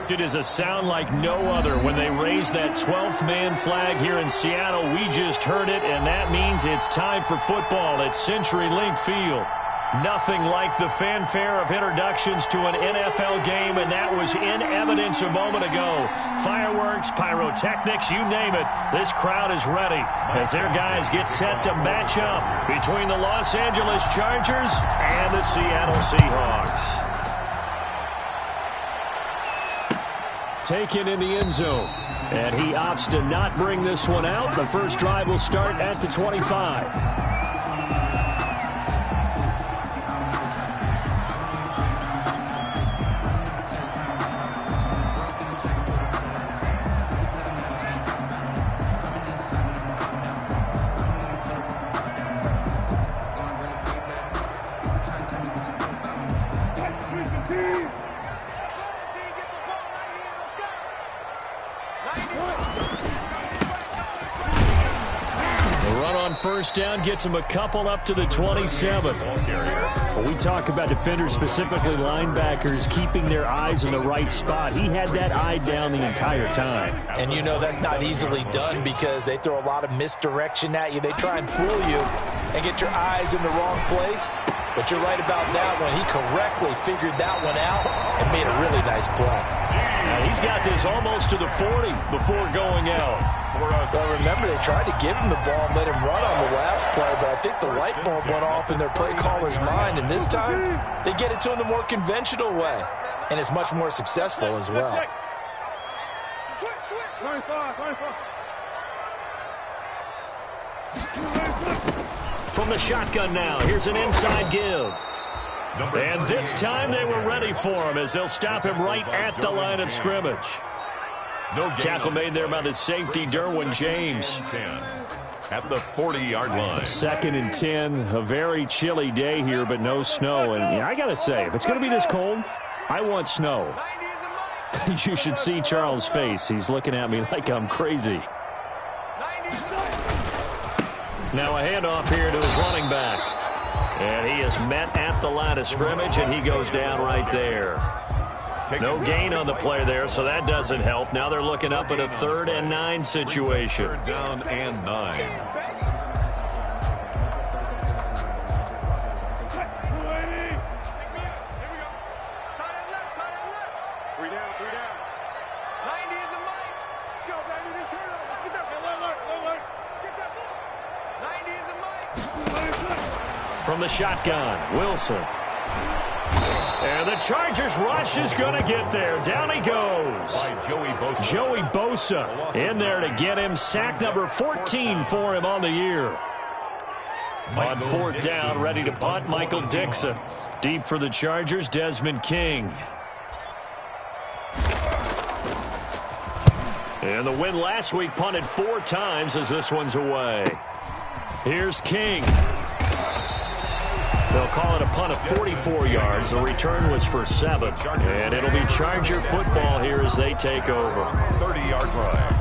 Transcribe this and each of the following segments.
It is a sound like no other when they raise that 12th man flag here in Seattle. We just heard it, and that means it's time for football at CenturyLink Field. Nothing like the fanfare of introductions to an NFL game, and that was in evidence a moment ago. Fireworks, pyrotechnics, you name it. This crowd is ready as their guys get set to match up between the Los Angeles Chargers and the Seattle Seahawks. Taken in the end zone, and he opts to not bring this one out. The first drive will start at the 25. First down gets him a couple up to the 27. When we talk about defenders, specifically linebackers, keeping their eyes in the right spot, he had that eye down the entire time. And you know that's not easily done because they throw a lot of misdirection at you. They try and fool you and get your eyes in the wrong place. But you're right about that one. He correctly figured that one out and made a really nice play. Now he's got this almost to the 40 before going out. Well, remember, they tried to give him the ball and let him run on the last play, but I think the light bulb went off in their play caller's mind, and this time they get it to him the more conventional way, and it's much more successful as well. From the shotgun now, here's an inside give. And this time they were ready for him as they'll stop him right at the line of scrimmage. Tackle made there by the safety, Derwin James. At the 40-yard line. 2nd and 10, a very chilly day here, but no snow. And I got to say, if it's going to be this cold, I want snow. You should see Charles' face. He's looking at me like I'm crazy. Now a handoff here to his running back. And he is met at the line of scrimmage, and he goes down right there. No gain on the play there, so that doesn't help. Now they're looking up at a 3rd and 9 situation. 3rd down and 9. From the shotgun, Wilson. And the Chargers rush is going to get there. Down he goes. Joey Bosa in there to get him. Sack number 14 for him on the year. On 4th down, ready to punt, Michael Dixon. Deep for the Chargers, Desmond King. And the win last week punted 4 times as this one's away. Here's King. They'll call it a punt of 44 yards. The return was for 7. And it'll be Charger football here as they take over. 30-yard line.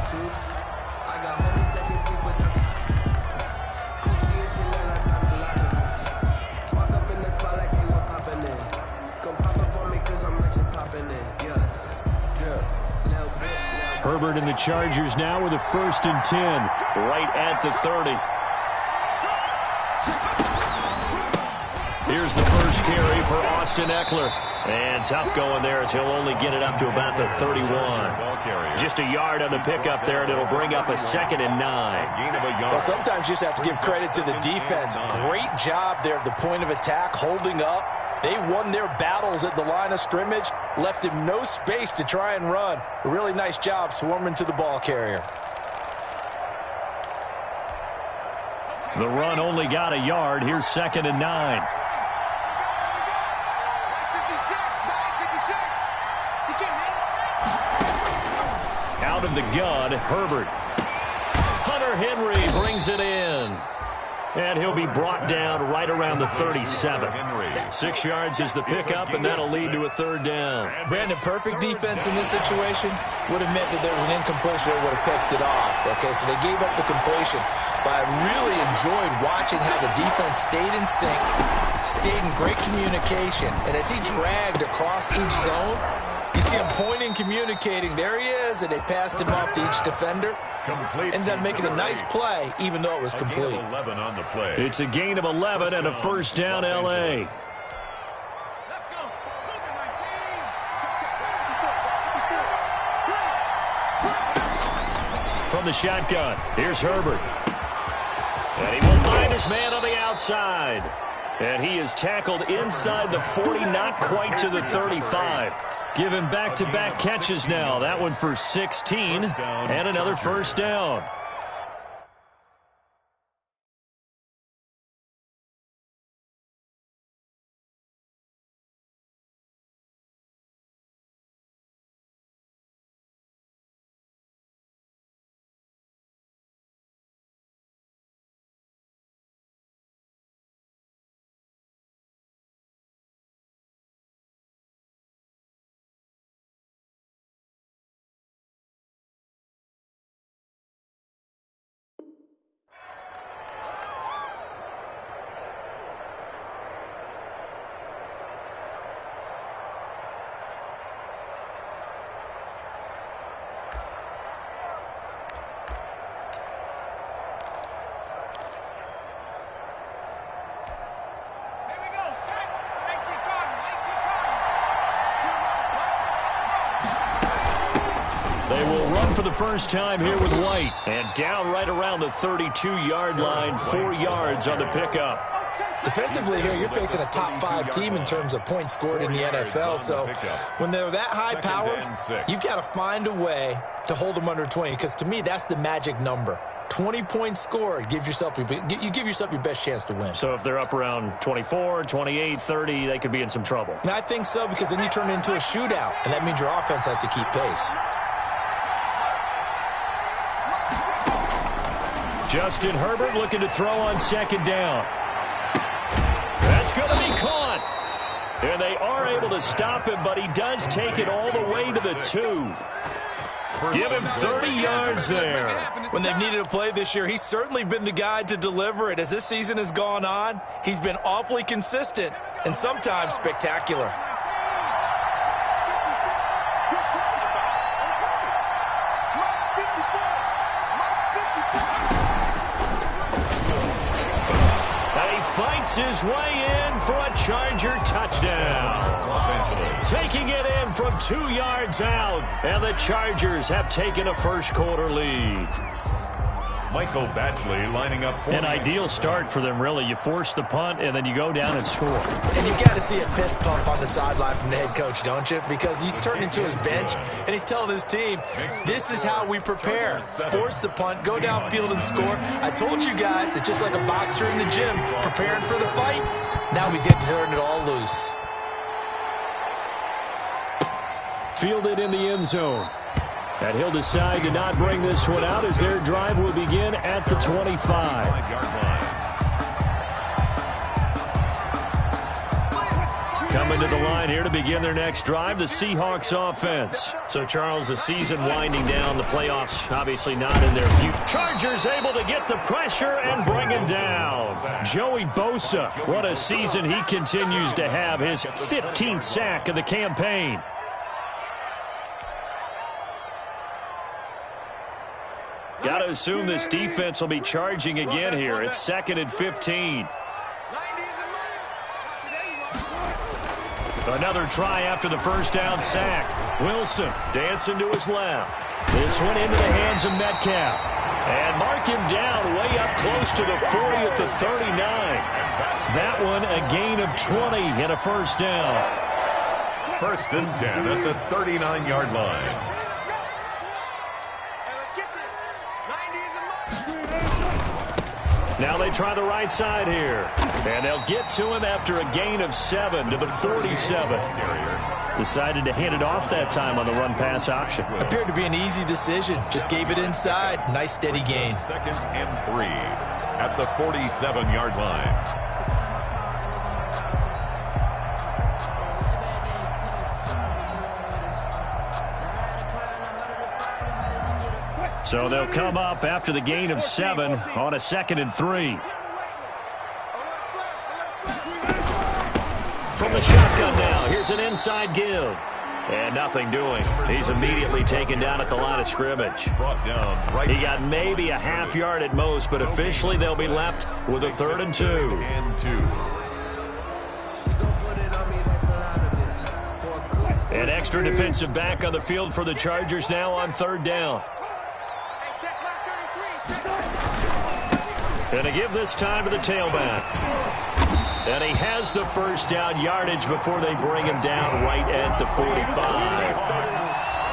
Herbert and the Chargers now with a 1st and 10. Right at the 30. Here's the first carry for Austin Eckler. And tough going there as he'll only get it up to about the 31. Just a yard on the pickup there, and it'll bring up a 2nd and 9. Well, sometimes you just have to give credit to the defense. Great job there at the point of attack, holding up. They won their battles at the line of scrimmage, left him no space to try and run. A really nice job swarming to the ball carrier. The run only got a yard. Here's 2nd and 9. Out of the gun, Herbert. Hunter Henry brings it in. And he'll be brought down right around the 37. 6 yards is the pickup, and that'll lead to a third down. Brandon, perfect defense in this situation would have meant that there was an incompletion that would have picked it off. Okay, so they gave up the completion. But I really enjoyed watching how the defense stayed in sync, stayed in great communication. And as he dragged across each zone, you see him pointing, communicating. There he is, and they passed him off to each defender. Ended up making a nice play, even though it was complete. It's a gain of 11 and a first down, L.A. From the shotgun, here's Herbert. And he will find his man on the outside. And he is tackled inside the 40, not quite to the 35. Give him back-to-back catches now. That one for 16 and another first down. They will run for the first time here with White. And down right around the 32-yard line, 4 yards on the pickup. Defensively here, you're facing a top-5 team in terms of points scored in the NFL. So when they're that high-powered, you've got to find a way to hold them under 20. Because to me, that's the magic number. 20 points scored, you give yourself your best chance to win. So if they're up around 24, 28, 30, they could be in some trouble. And I think so, because then you turn it into a shootout, and that means your offense has to keep pace. Justin Herbert looking to throw on second down. That's going to be caught. And they are able to stop him, but he does take it all the way to the 2. Give him 30 yards there. When they've needed a play this year, he's certainly been the guy to deliver it. As this season has gone on, he's been awfully consistent and sometimes spectacular. Fights his way in for a Charger touchdown. Los Angeles. Taking it in from 2 yards out. And the Chargers have taken a first-quarter lead. Michael Batchley lining up for an ideal start for them, really. You force the punt, and then you go down and score. And you got to see a fist pump on the sideline from the head coach, don't you? Because he's turned into his bench, and he's telling his team, this is how we prepare. Force the punt, go downfield and score. I told you guys, it's just like a boxer in the gym, preparing for the fight. Now we get to turn it all loose. Fielded in the end zone. And he'll decide to not bring this one out as their drive will begin at the 25. Coming to the line here to begin their next drive, the Seahawks offense. So, Charles, the season winding down, the playoffs obviously not in their view. Chargers able to get the pressure and bring him down. Joey Bosa, what a season he continues to have, his 15th sack of the campaign. Got to assume this defense will be charging again here. It's 2nd and 15. Another try after the first down sack. Wilson dancing to his left. This one into the hands of Metcalf. And mark him down way up close to the 40 at the 39. That one a gain of 20 and a first down. 1st and 10 at the 39-yard line. Now they try the right side here. And they'll get to him after a gain of 7 to the 47. Decided to hand it off that time on the run-pass option. Appeared to be an easy decision. Just gave it inside. Nice steady gain. 2nd and 3. at the 47-yard line. So they'll come up after the gain of 7 on a 2nd and 3. From the shotgun now, here's an inside give. And nothing doing. He's immediately taken down at the line of scrimmage. He got maybe a half yard at most, but officially they'll be left with a 3rd and 2. An extra defensive back on the field for the Chargers now on 3rd down. And to give this time to the tailback. And he has the first down yardage before they bring him down right at the 45.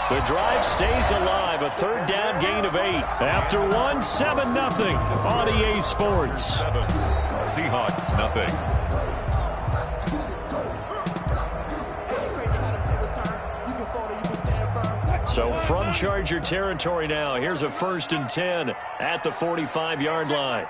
The drive stays alive. A 3rd down gain of 8. After 1, 7-0 on EA Sports. Seahawks, nothing. So from Charger territory now, here's a 1st and 10 at the 45-yard line.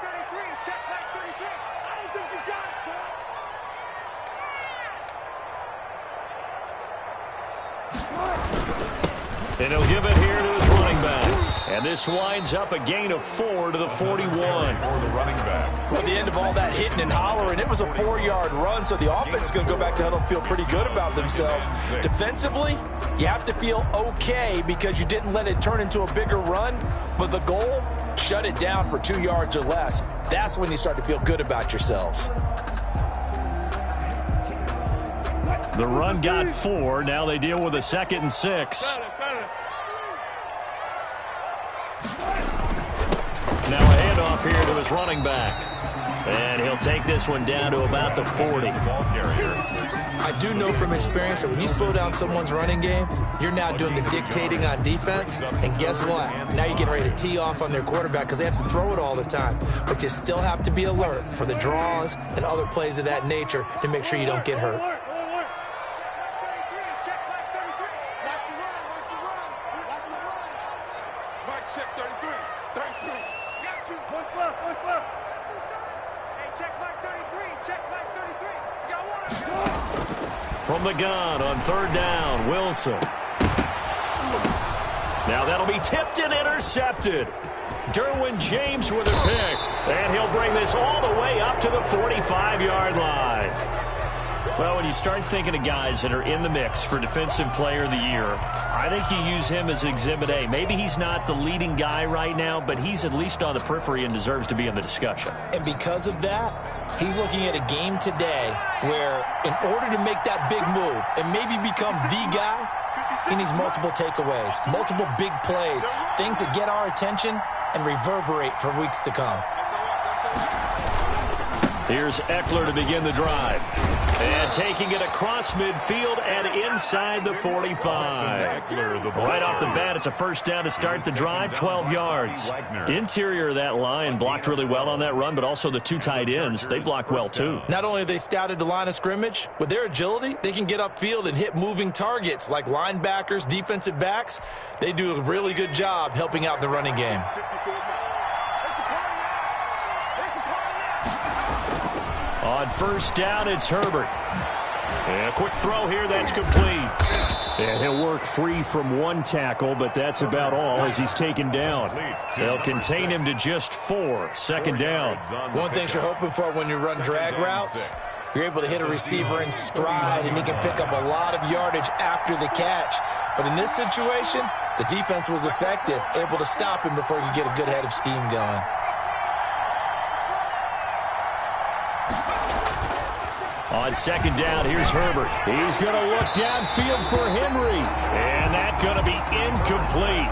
And he'll give it here to his running back. And this winds up a gain of 4 to the 41. For the running back. Well, at the end of all that hitting and hollering, it was a 4-yard run, so the offense is going to go back to huddle and feel pretty good about themselves. Defensively, you have to feel okay because you didn't let it turn into a bigger run, but the goal, shut it down for 2 yards or less. That's when you start to feel good about yourselves. The run got 4. Now they deal with a 2nd and 6. Now a handoff here to his running back. And he'll take this one down to about the 40. I do know from experience that when you slow down someone's running game, you're now doing the dictating on defense. And guess what? Now you're getting ready to tee off on their quarterback because they have to throw it all the time. But you still have to be alert for the draws and other plays of that nature to make sure you don't get hurt. From the gun on 3rd down, Wilson. Now that'll be tipped and intercepted. Derwin James with a pick. And he'll bring this all the way up to the 45-yard line. Well, when you start thinking of guys that are in the mix for Defensive Player of the Year, I think you use him as Exhibit A. Maybe he's not the leading guy right now, but he's at least on the periphery and deserves to be in the discussion. And because of that, he's looking at a game today where in order to make that big move and maybe become the guy, he needs multiple takeaways, multiple big plays, things that get our attention and reverberate for weeks to come. Here's Eckler to begin the drive. And taking it across midfield and inside the 45. Right off the bat, it's a 1st down to start the drive, 12 yards. Interior of that line blocked really well on that run, but also the 2 tight ends, they blocked well too. Not only have they scouted the line of scrimmage, with their agility, they can get upfield and hit moving targets like linebackers, defensive backs. They do a really good job helping out the running game. On 1st down, it's Herbert. And a quick throw here, that's complete. And he'll work free from 1 tackle, but that's about all as he's taken down. They'll contain him to just 4, 2nd down. One thing you're hoping for when you run drag routes, you're able to hit a receiver in stride, and he can pick up a lot of yardage after the catch. But in this situation, the defense was effective, able to stop him before he could get a good head of steam going. On 2nd down, here's Herbert. He's going to look downfield for Henry. And that's going to be incomplete.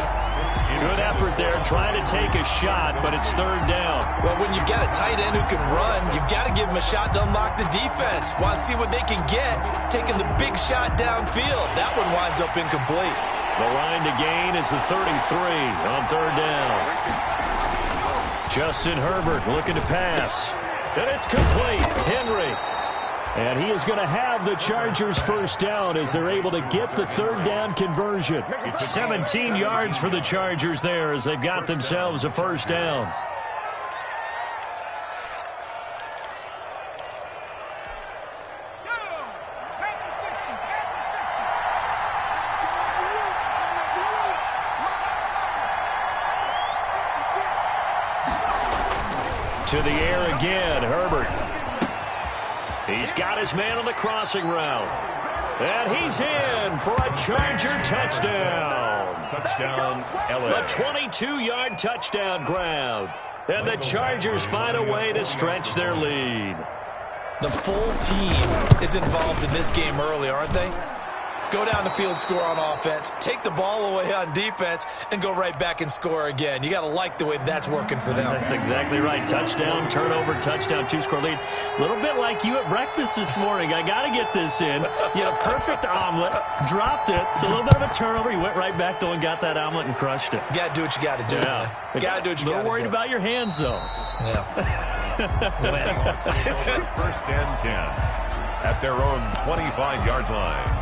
Good effort there trying to take a shot, but it's 3rd down. Well, when you've got a tight end who can run, you've got to give him a shot to unlock the defense. Want to see what they can get, taking the big shot downfield. That one winds up incomplete. The line to gain is the 33 on 3rd down. Justin Herbert looking to pass. And it's complete. Henry. And he is going to have the Chargers' 1st down as they're able to get the 3rd down conversion. 17 yards for the Chargers there as they've got themselves a 1st down. To the air again, Herbert. He's got his man on the crossing route. And he's in for a Charger touchdown. Touchdown, LA. A 22-yard touchdown grab. And the Chargers find a way to stretch their lead. The full team is involved in this game early, aren't they? Go down the field, score on offense, take the ball away on defense, and go right back and score again. You got to like the way that's working for them. That's exactly right. Touchdown, turnover, touchdown, two-score lead. A little bit like you at breakfast this morning. I got to get this in. You had a perfect omelet, dropped it. It's a little bit of a turnover. You went right back, though, and got that omelet and crushed it. You got to do what you got to do, man. You got to do what you got to do. A little worried about your hands, though. Yeah. First and 10 at their own 25-yard line.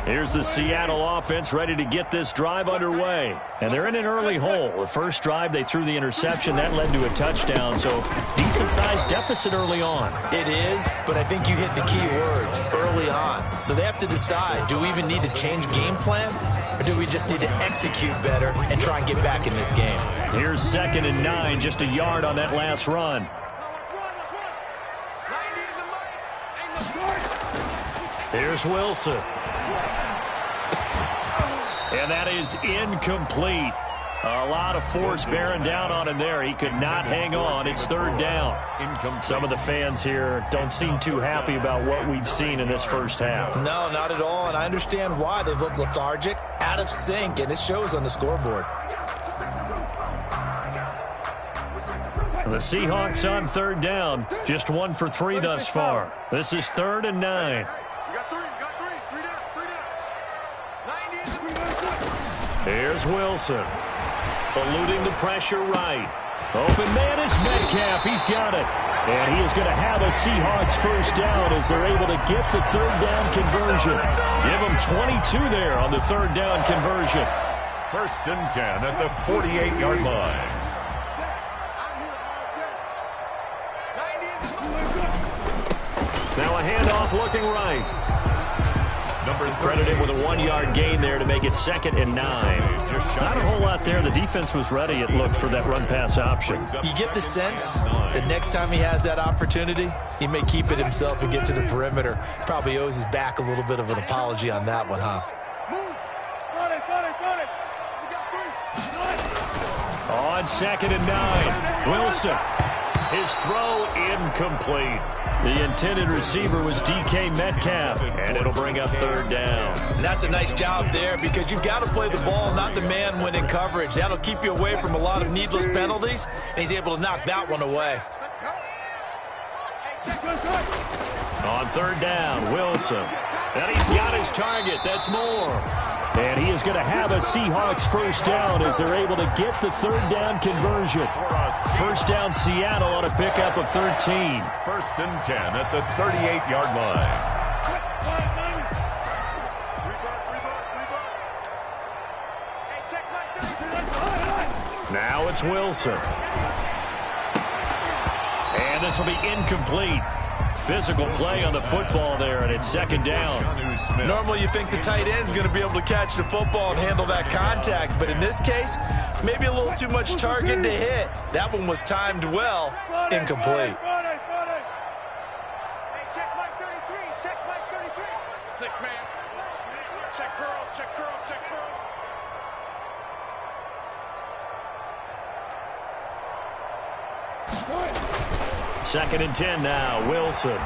Here's the Seattle offense ready to get this drive underway. And they're in an early hole. The first drive, they threw the interception. That led to a touchdown, so decent-sized deficit early on. It is, but I think you hit the key words, early on. So they have to decide, do we even need to change game plan, or do we just need to execute better and try and get back in this game? Here's 2nd and 9, just a yard on that last run. Here's Wilson. And that is incomplete. A lot of force bearing down on him there. He could not hang on. It's 3rd down. Some of the fans here don't seem too happy about what we've seen in this first half. No, not at all, and I understand why. They've looked lethargic, out of sync, and it shows on the scoreboard. The Seahawks on 3rd down. Just 1 for 3 thus far. This is 3rd and 9. Here's Wilson. Eluding the pressure right. Open man is Metcalf. He's got it. And he is going to have a Seahawks first down as they're able to get the 3rd down conversion. Give them 22 there on the 3rd down conversion. 1st and 10 at the 48-yard line. Now a handoff looking right. Credited with a 1-yard gain there to make it 2nd and 9. Not a whole lot there. The defense was ready, it looked, for that run-pass option. You get the sense that next time he has that opportunity, he may keep it himself and get to the perimeter. Probably owes his back a little bit of an apology on that one, huh? On 2nd and 9, Wilson. His throw incomplete. The intended receiver was DK Metcalf, and it'll bring up 3rd down. And that's a nice job there because you've got to play the ball, not the man when in coverage. That'll keep you away from a lot of needless penalties, and he's able to knock that one away. On 3rd down, Wilson. And he's got his target. That's more. And he is going to have a Seahawks first down as they're able to get the 3rd down conversion. First down, Seattle on a pickup of 13. 1st and 10 at the 38-yard line. Now it's Wilson. And this will be incomplete. Physical play on the football there, and it's 2nd down. Normally you think the tight end's going to be able to catch the football and handle that contact, but in this case, maybe a little too much target to hit. That one was timed well, incomplete. Check Mike 33, check Mike 33. 6-man. Check curls, check curls, check curls. Second and 10 now, Wilson.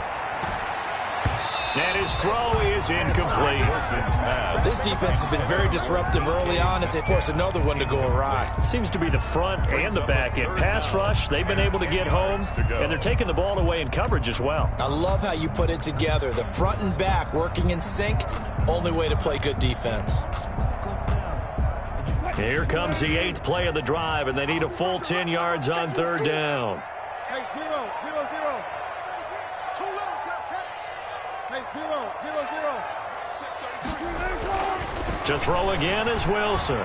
And his throw is incomplete. This defense has been very disruptive early on as they force another one to go awry. Seems to be the front and the back end. Pass rush, they've been able to get home, and they're taking the ball away in coverage as well. I love how you put it together. The front and back working in sync, only way to play good defense. Here comes the 8th play of the drive, and they need a full 10 yards on 3rd down. Hey, 0, 0, 0. Too low, hey, 0, 0, 0. To throw again is Wilson.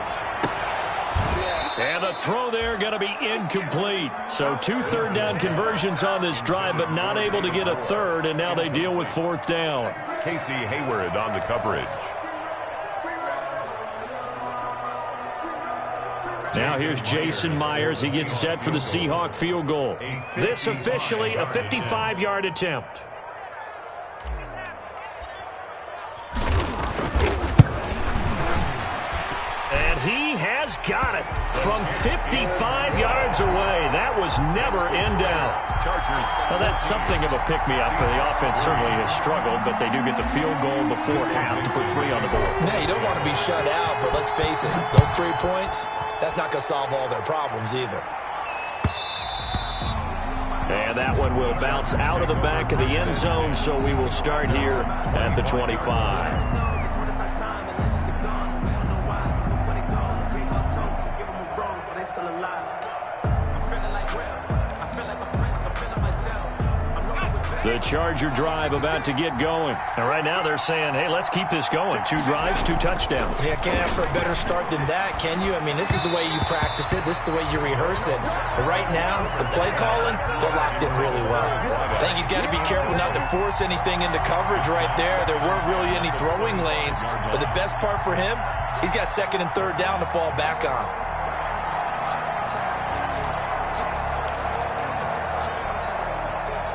And the throw there going to be incomplete. So 2 3rd down conversions on this drive, but not able to get a 3rd, and now they deal with 4th down. Casey Hayward on the coverage. Now here's Jason Myers. He gets set for the Seahawk field goal. This officially a 55-yard attempt. And he has got it from 55 yards away. That was never in doubt. Well, that's something of a pick-me-up. The offense certainly has struggled, but they do get the field goal before half to put 3 on the board. Yeah, you don't want to be shut out, but let's face it, those 3 points, that's not going to solve all their problems either. And that one will bounce out of the back of the end zone, so we will start here at the 25. The Charger drive about to get going. And right now they're saying, hey, let's keep this going. 2 drives, 2 touchdowns. Yeah, can't ask for a better start than that, can you? I mean, this is the way you practice it. This is the way you rehearse it. But right now, the play calling, they're locked in really well. I think he's got to be careful not to force anything into coverage right there. There weren't really any throwing lanes. But the best part for him, he's got 2nd and 3rd down to fall back on.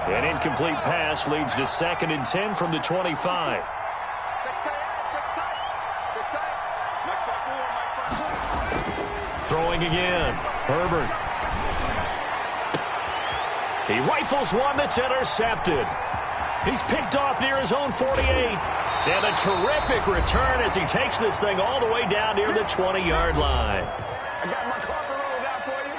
An incomplete pass leads to 2nd and 10 from the 25. Throwing again. Herbert. He rifles one that's intercepted. He's picked off near his own 48. And a terrific return as he takes this thing all the way down near the 20-yard line. I got my car rolled out for you.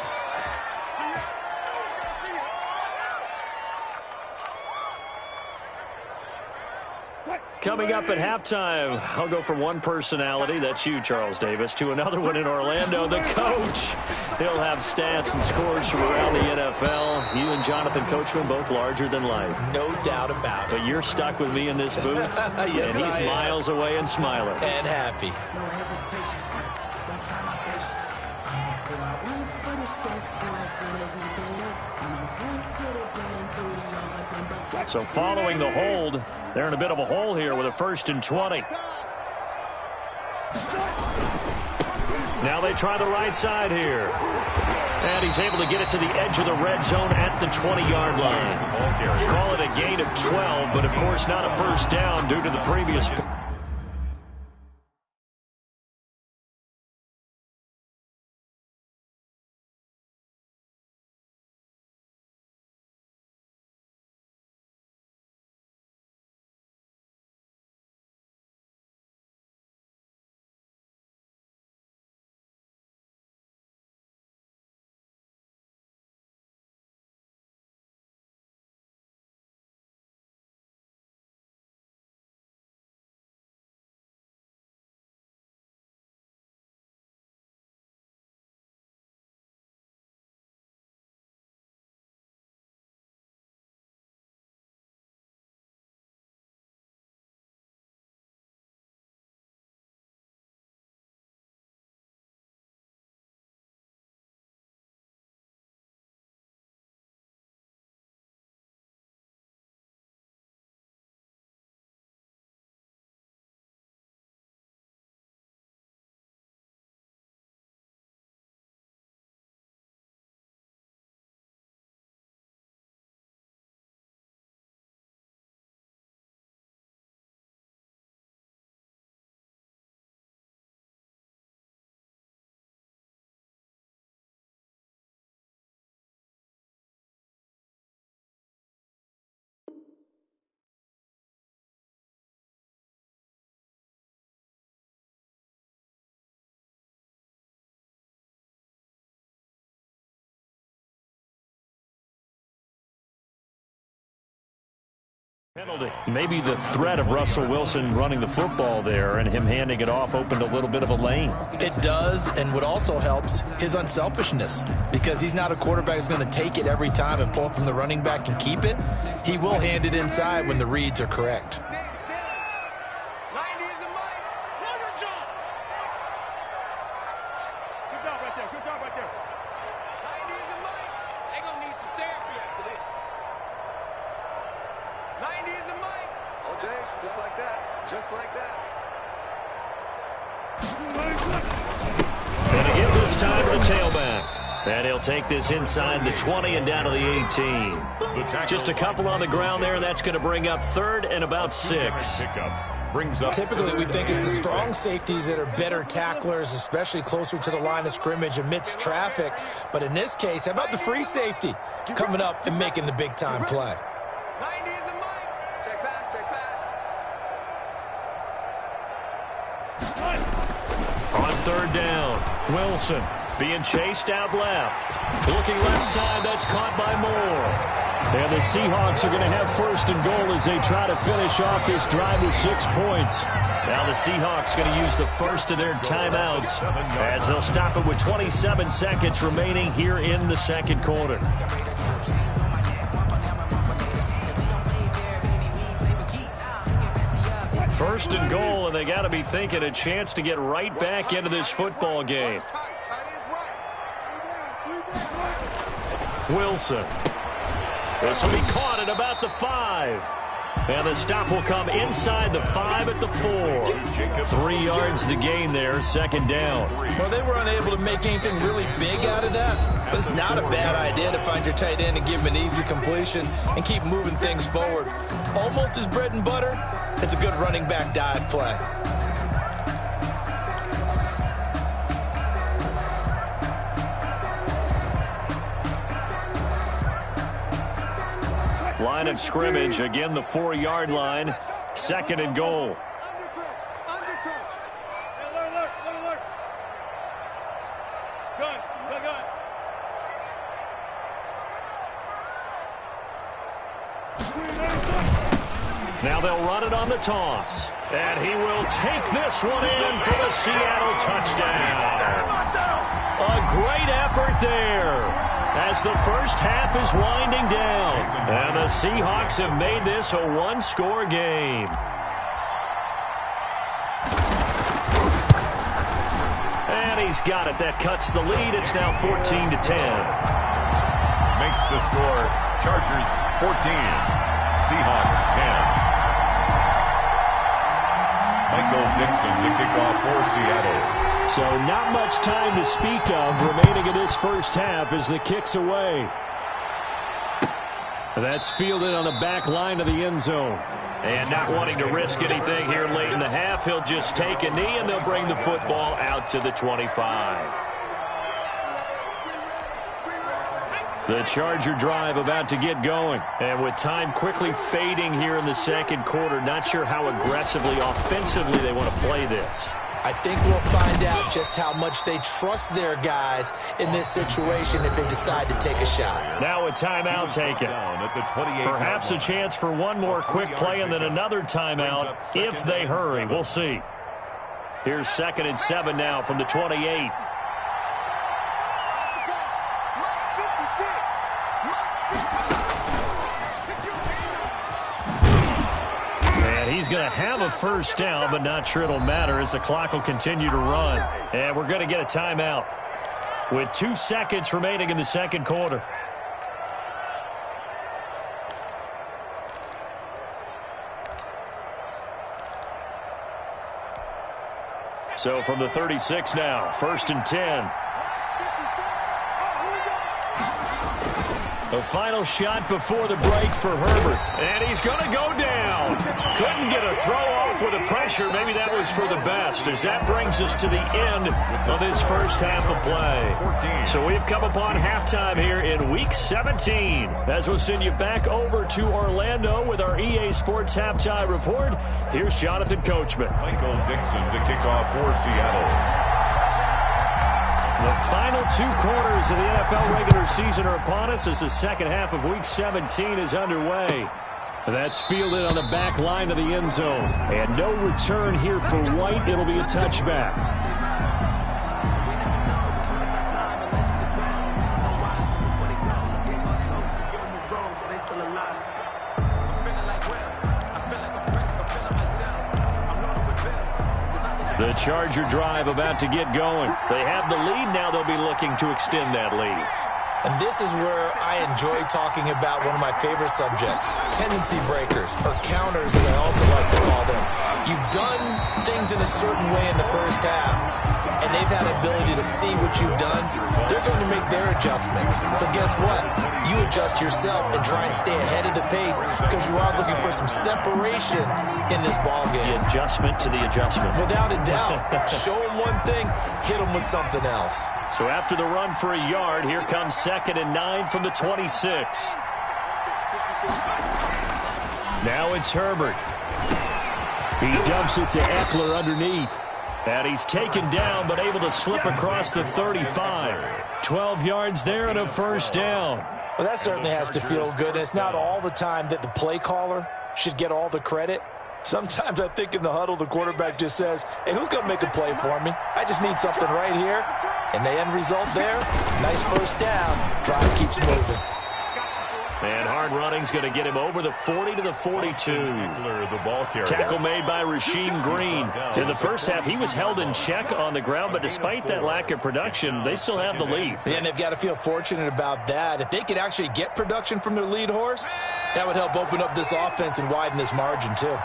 Coming up at halftime, I'll go from one personality, that's you, Charles Davis, to another one in Orlando, the coach. He'll have stats and scores from around the NFL. You and Jonathan Coachman, both larger than life. No doubt about it. But you're stuck with me in this booth, Yes, and he's miles away and smiling. And happy. So following the hold, they're in a bit of a hole here with a 1st and 20. Now they try the right side here. And he's able to get it to the edge of the red zone at the 20-yard line. Call it a gain of 12, but of course not a 1st down due to the previous. Penalty. Maybe the threat of Russell Wilson running the football there and him handing it off opened a little bit of a lane. It does, and what also helps, his unselfishness. Because he's not a quarterback who's going to take it every time and pull it from the running back and keep it. He will hand it inside when the reads are correct. time for the tailback. And he'll take this inside the 20 and down to the 18. Just a couple on the ground there, and that's going to bring up 3rd and about 6. Typically, we think it's the strong safeties that are better tacklers, especially closer to the line of scrimmage amidst traffic. But in this case, how about the free safety coming up and making the big-time play? 90 is a mic. Check pass, check pass. On 3rd down, Wilson being chased out left. Looking left side, that's caught by Moore. And the Seahawks are going to have 1st and goal as they try to finish off this drive with 6 points. Now the Seahawks going to use the first of their timeouts as they'll stop it with 27 seconds remaining here in the second quarter. 1st and goal, and they got to be thinking a chance to get right back into this football game. Wilson. This will be caught at about the 5. And the stop will come inside the 5 at the 4. 3 yards the gain there, 2nd down. Well, they were unable to make anything really big out of that, but it's not a bad idea to find your tight end and give him an easy completion and keep moving things forward. Almost as bread and butter as a good running back dive play. Line of scrimmage, again the 4-yard line, 2nd and goal. Now they'll run it on the toss. And he will take this one in for the Seattle touchdown. A great effort there as the first half is winding down. And the Seahawks have made this a one-score game. And he's got it. That cuts the lead. It's now 14-10. Makes the score Chargers 14, Seahawks 10. Michael Dixon to kick off for Seattle. So not much time to speak of remaining in this first half as the kick's away. That's fielded on the back line of the end zone. And not wanting to risk anything here late in the half, he'll just take a knee and they'll bring the football out to the 25. The Charger drive about to get going. And with time quickly fading here in the second quarter, not sure how aggressively, offensively they want to play this. I think we'll find out just how much they trust their guys in this situation if they decide to take a shot. Now a timeout taken. Perhaps a chance for one more quick play and then another timeout if they hurry. We'll see. Here's 2nd and 7 now from the 28. He's going to have a first down, but not sure it'll matter as the clock will continue to run. And we're going to get a timeout with 2 seconds remaining in the second quarter. So from the 36 now, 1st and 10. The final shot before the break for Herbert. And he's going to go down. Couldn't get a throw off with the pressure. Maybe that was for the best as that brings us to the end of this first half of play. So we've come upon halftime here in Week 17 as we'll send you back over to Orlando with our EA Sports Halftime Report. Here's Jonathan Coachman. Michael Dixon to kick off for Seattle. The final 2 quarters of the NFL regular season are upon us as the second half of Week 17 is underway. That's fielded on the back line of the end zone. And no return here for White. It'll be a touchback. The Charger drive about to get going. They have the lead. Now they'll be looking to extend that lead. And this is where I enjoy talking about one of my favorite subjects, tendency breakers, or counters as I also like to call them. You've done things in a certain way in the first half. and they've had the ability to see what you've done, they're going to make their adjustments. So guess what? You adjust yourself and try and stay ahead of the pace because you are looking for some separation in this ball game. The adjustment to the adjustment. Without a doubt. Show them one thing, hit them with something else. So after the run for a yard, here comes 2nd and 9 from the 26. Now it's Herbert. He dumps it to Eckler underneath. And he's taken down, but able to slip across the 35. 12 yards there and a first down. Well, that certainly has to feel good. And it's not all the time that the play caller should get all the credit. Sometimes I think in the huddle, the quarterback just says, hey, who's going to make a play for me? I just need something right here. And the end result there, nice first down. Drive keeps moving. And hard running's going to get him over the 40 to the 42. Tackle made by Rasheem Green. In the first half, he was held in check on the ground, but despite that lack of production, they still have the lead. And they've got to feel fortunate about that. If they could actually get production from their lead horse, that would help open up this offense and widen this margin, too.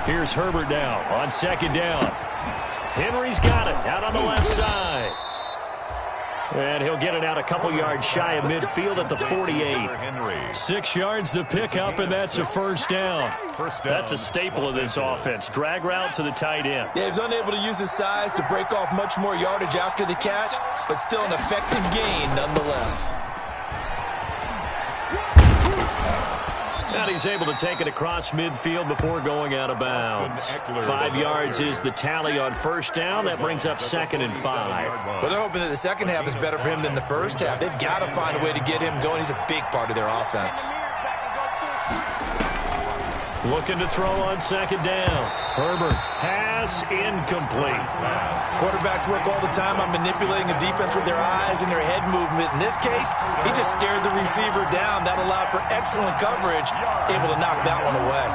Here's Herbert now on 2nd down. Henry's got it out on the left side. And he'll get it out a couple yards shy of midfield at the 48. 6 yards the pickup, and that's a first down. That's a staple of this offense. Drag route to the tight end. Yeah, he's unable to use his size to break off much more yardage after the catch, but still an effective gain nonetheless. And he's able to take it across midfield before going out of bounds. 5 yards is the tally on first down. That brings up 2nd and 5. Well, they're hoping that the second half is better for him than the first half. They've got to find a way to get him going. He's a big part of their offense. Looking to throw on 2nd down. Herbert, pass incomplete. Quarterbacks work all the time on manipulating a defense with their eyes and their head movement. In this case, he just stared the receiver down. That allowed for excellent coverage, able to knock that one away.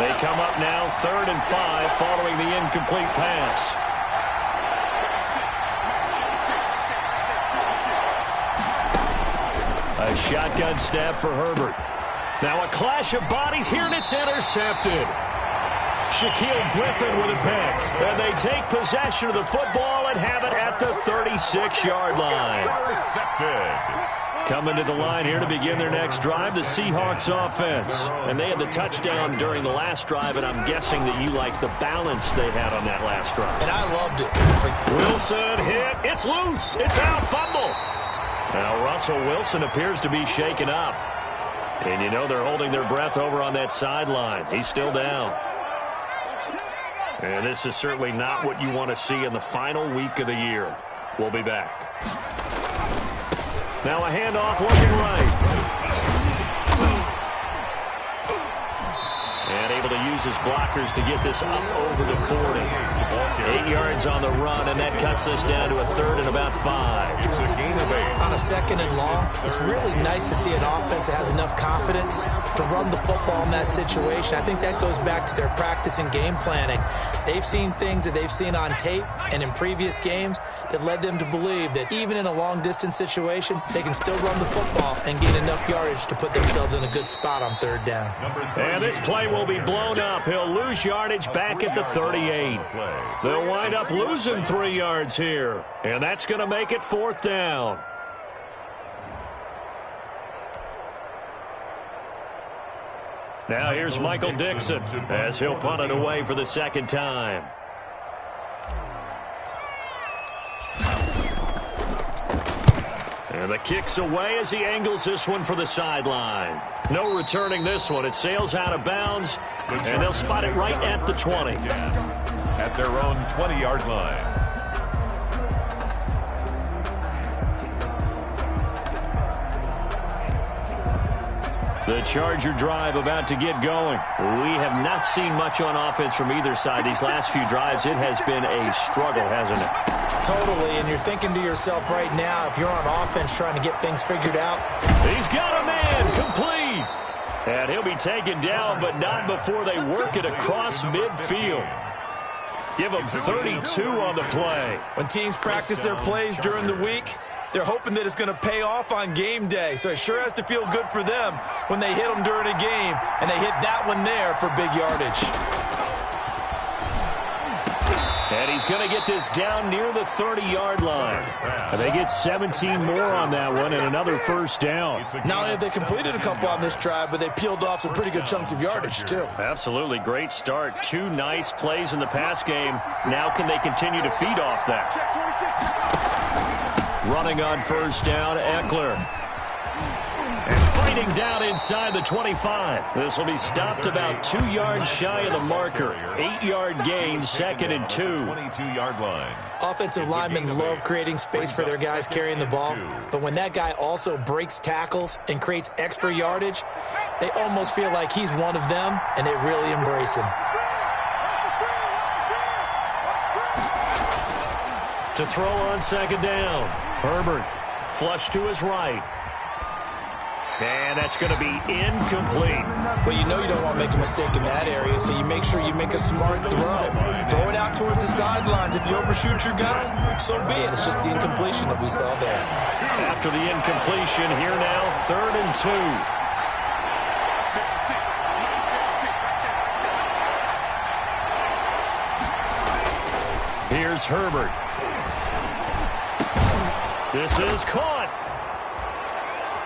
They come up now 3rd and 5 following the incomplete pass. A shotgun snap for Herbert. Now a clash of bodies here, and it's intercepted. Shaquille Griffin with a pick. And they take possession of the football and have it at the 36-yard line. Coming to the line here to begin their next drive, the Seahawks offense. And they had the touchdown during the last drive, and I'm guessing that you like the balance they had on that last drive. And I loved it. Wilson hit. It's loose. It's out. Fumble. Now Russell Wilson appears to be shaken up. And you know they're holding their breath over on that sideline. He's still down. And this is certainly not what you want to see in the final week of the year. We'll be back. Now a handoff looking right. And able to use his blockers to get this up over the 40. 8 yards on the run, and that cuts us down to a 3rd and about 5. It's a gain of 8. On a 2nd and long, it's really nice to see an offense that has enough confidence to run the football in that situation. I think that goes back to their practice and game planning. They've seen things that they've seen on tape and in previous games that led them to believe that even in a long-distance situation, they can still run the football and gain enough yardage to put themselves in a good spot on 3rd down. And this play will be blown up. He'll lose yardage back at the 38. They'll wind up losing 3 yards here. And that's going to make it 4th down. Now here's Michael Dixon as he'll punt it away for the 2nd time. And the kick's away as he angles this one for the sideline. No returning this one. It sails out of bounds, and they'll spot it right at the 20. At their own 20-yard line. The Charger drive about to get going. We have not seen much on offense from either side. These last few drives, it has been a struggle, hasn't it? Totally, and you're thinking to yourself right now, if you're on offense trying to get things figured out. He's got a man, complete. And he'll be taken down, but not before they work it across midfield. Give him 32 on the play. When teams practice their plays during the week, they're hoping that it's going to pay off on game day. So it sure has to feel good for them when they hit them during a game, and they hit that one there for big yardage. And he's going to get this down near the 30-yard line. And they get 17 more on that one and another first down. Not only have they completed a couple on this drive, but they peeled off some pretty good chunks of yardage, too. Absolutely great start. 2 nice plays in the pass game. Now can they continue to feed off that? Running on first down, Eckler. And fighting down inside the 25. This will be stopped about 2 yards shy of the marker. 8-yard gain, 2nd and 2. 22-yard line. Offensive linemen love creating space for their guys carrying the ball, but when that guy also breaks tackles and creates extra yardage, they almost feel like he's one of them, and they really embrace him. To throw on 2nd down. Herbert, flush to his right. And that's going to be incomplete. Well, you know you don't want to make a mistake in that area, so you make sure you make a smart throw. Throw it out towards the sidelines. If you overshoot your guy, so be it. It's just the incompletion that we saw there. After the incompletion, here now, 3rd and 2. Here's Herbert. This is caught.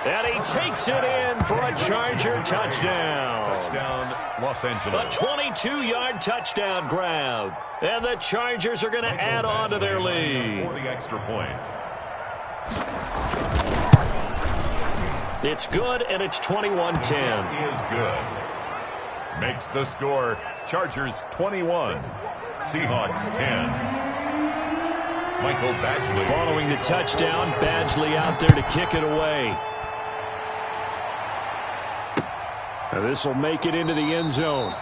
And he takes it in for a Charger touchdown. Touchdown, Los Angeles. A 22-yard touchdown grab. And the Chargers are going to add on to their lead. For the extra point. It's good, and it's 21-10. Is good. Makes the score Chargers 21, Seahawks 10. Michael Badgley. Following the touchdown, Badgley out there to kick it away. Now this will make it into the end zone.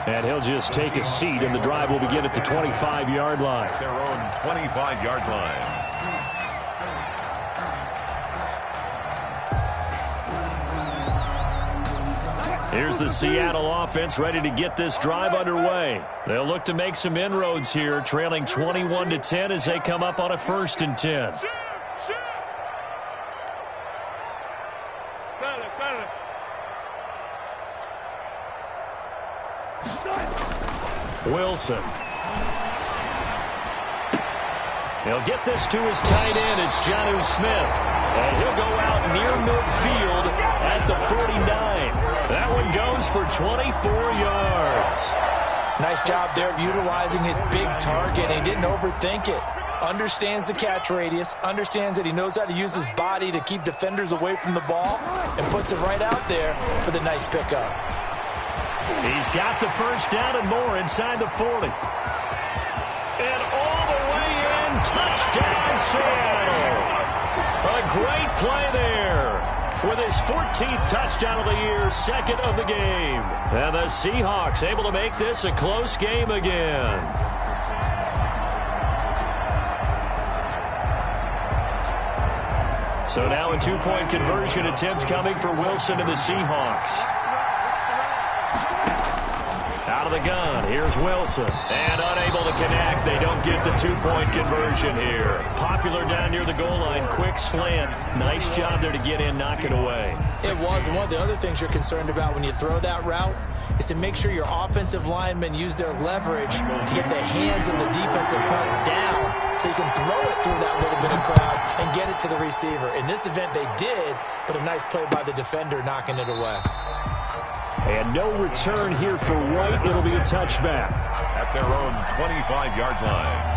And he'll just take a seat, and the drive will begin at the 25-yard line. Their own 25-yard line. Here's the Seattle offense ready to get this drive underway. They'll look to make some inroads here, trailing 21-10 as they come up on a 1st and 10. Wilson. He'll get this to his tight end. It's Jonnu Smith. And he'll go out near midfield at the 49. That one goes for 24 yards. Nice job there of utilizing his big target. He didn't overthink it. Understands the catch radius. Understands that he knows how to use his body to keep defenders away from the ball. And puts it right out there for the nice pickup. He's got the first down and more inside the 40. And all the way in, touchdown Seattle. A great play there. With his 14th touchdown of the year, 2nd of the game. And the Seahawks able to make this a close game again. So now a 2-point conversion attempt coming for Wilson and the Seahawks. Out of the gun, here's Wilson. And unable to connect. They don't get the 2-point conversion here. Popular down near the goal line. Quick slant. Nice job there to get in, knock it away. It was. And one of the other things you're concerned about when you throw that route is to make sure your offensive linemen use their leverage to get the hands of the defensive front down so you can throw it through that little bit of crowd and get it to the receiver. In this event, they did, but a nice play by the defender knocking it away. And no return here for White. It'll be a touchback. At their own 25-yard line.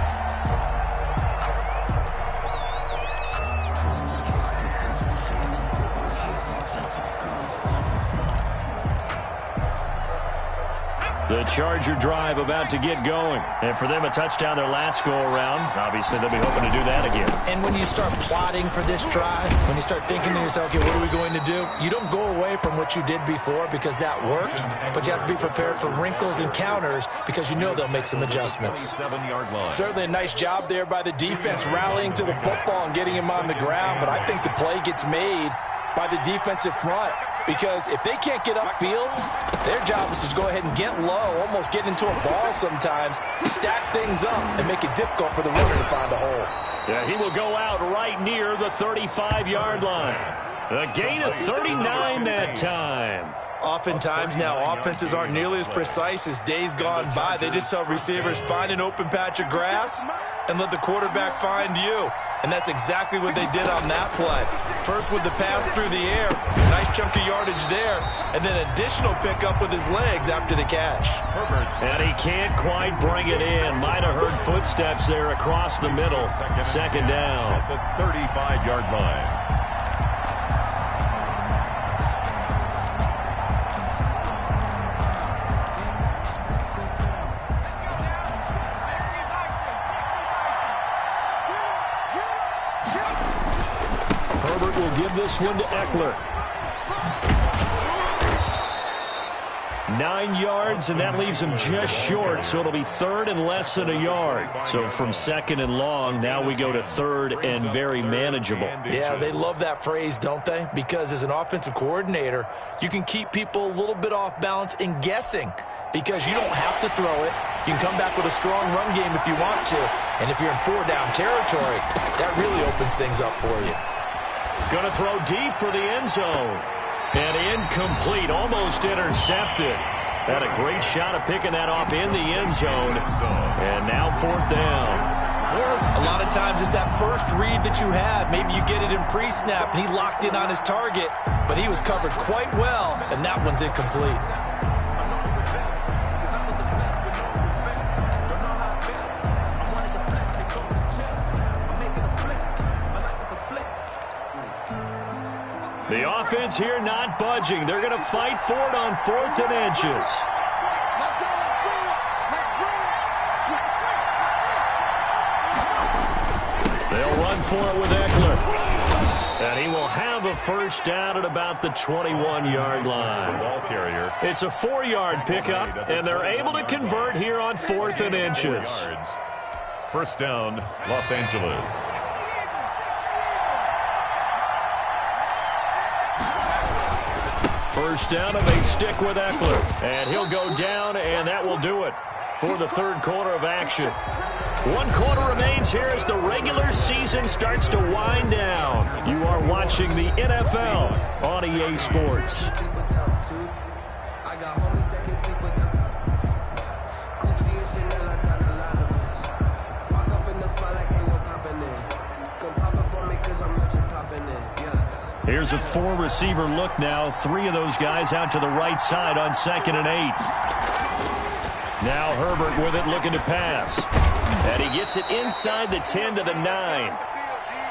The Charger drive about to get going. And for them, a touchdown their last go-around. Obviously, they'll be hoping to do that again. And when you start plotting for this drive, when you start thinking to yourself, okay, what are we going to do? You don't go away from what you did before because that worked, but you have to be prepared for wrinkles and counters because you know they'll make some adjustments. 27-yard line. Certainly a nice job there by the defense rallying to the football and getting him on the ground, but I think the play gets made by the defensive front. Because if they can't get upfield, their job is to go ahead and get low, almost get into a ball sometimes, stack things up, and make it difficult for the runner to find a hole. Yeah, he will go out right near the 35-yard line. A gain of 39 that time. Oftentimes now, offenses aren't nearly as precise as days gone by. They just tell receivers, find an open patch of grass and let the quarterback find you. And that's exactly what they did on that play. First with the pass through the air, nice chunk of yardage there, and then additional pickup with his legs after the catch. And he can't quite bring it in. Might have heard footsteps there across the middle. Second down. At the 35-yard line. Will give this one to Eckler. 9 yards, and that leaves him just short, so it'll be third and less than a yard. So from second and long, now we go to third and very manageable. Yeah, they love that phrase, don't they? Because as an offensive coordinator, you can keep people a little bit off balance and guessing because you don't have to throw it. You can come back with a strong run game if you want to, and if you're in 4-down territory, that really opens things up for you. Going to throw deep for the end zone. And incomplete, almost intercepted. Had a great shot of picking that off in the end zone. And now fourth down. A lot of times it's that first read that you have. Maybe you get it in pre-snap, and he locked in on his target, but he was covered quite well, and that one's incomplete. The offense here not budging. They're going to fight for it on 4th and inches. They'll run for it with Eckler. And he will have a first down at about the 21-yard line. Ball carrier. It's a 4-yard pickup, and they're able to convert here on 4th and inches. First down, Los Angeles. First down, and they stick with Eckler. And he'll go down, and that will do it for the third quarter of action. 1 quarter remains here as the regular season starts to wind down. You are watching the NFL on EA Sports. Here's a 4-receiver look now. 3 of those guys out to the right side on 2nd and 8. Now Herbert with it, looking to pass. And he gets it inside the 10 to the 9.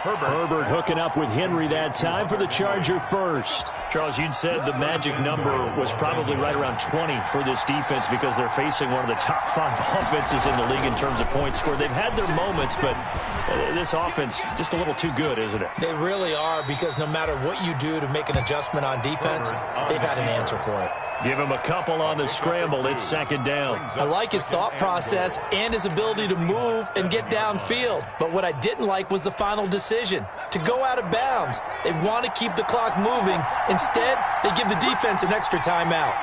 Herbert hooking up with Henry that time for the Charger first. Charles, you'd said the magic number was probably right around 20 for this defense because they're facing one of the top 5 offenses in the league in terms of points scored. They've had their moments, but this offense just a little too good, isn't it? They really are, because no matter what you do to make an adjustment on defense, they've had an answer for it. Give him a couple on the scramble. It's 2nd down. I like his thought process and his ability to move and get downfield. But what I didn't like was the final decision, to go out of bounds. They want to keep the clock moving. Instead, they give the defense an extra timeout.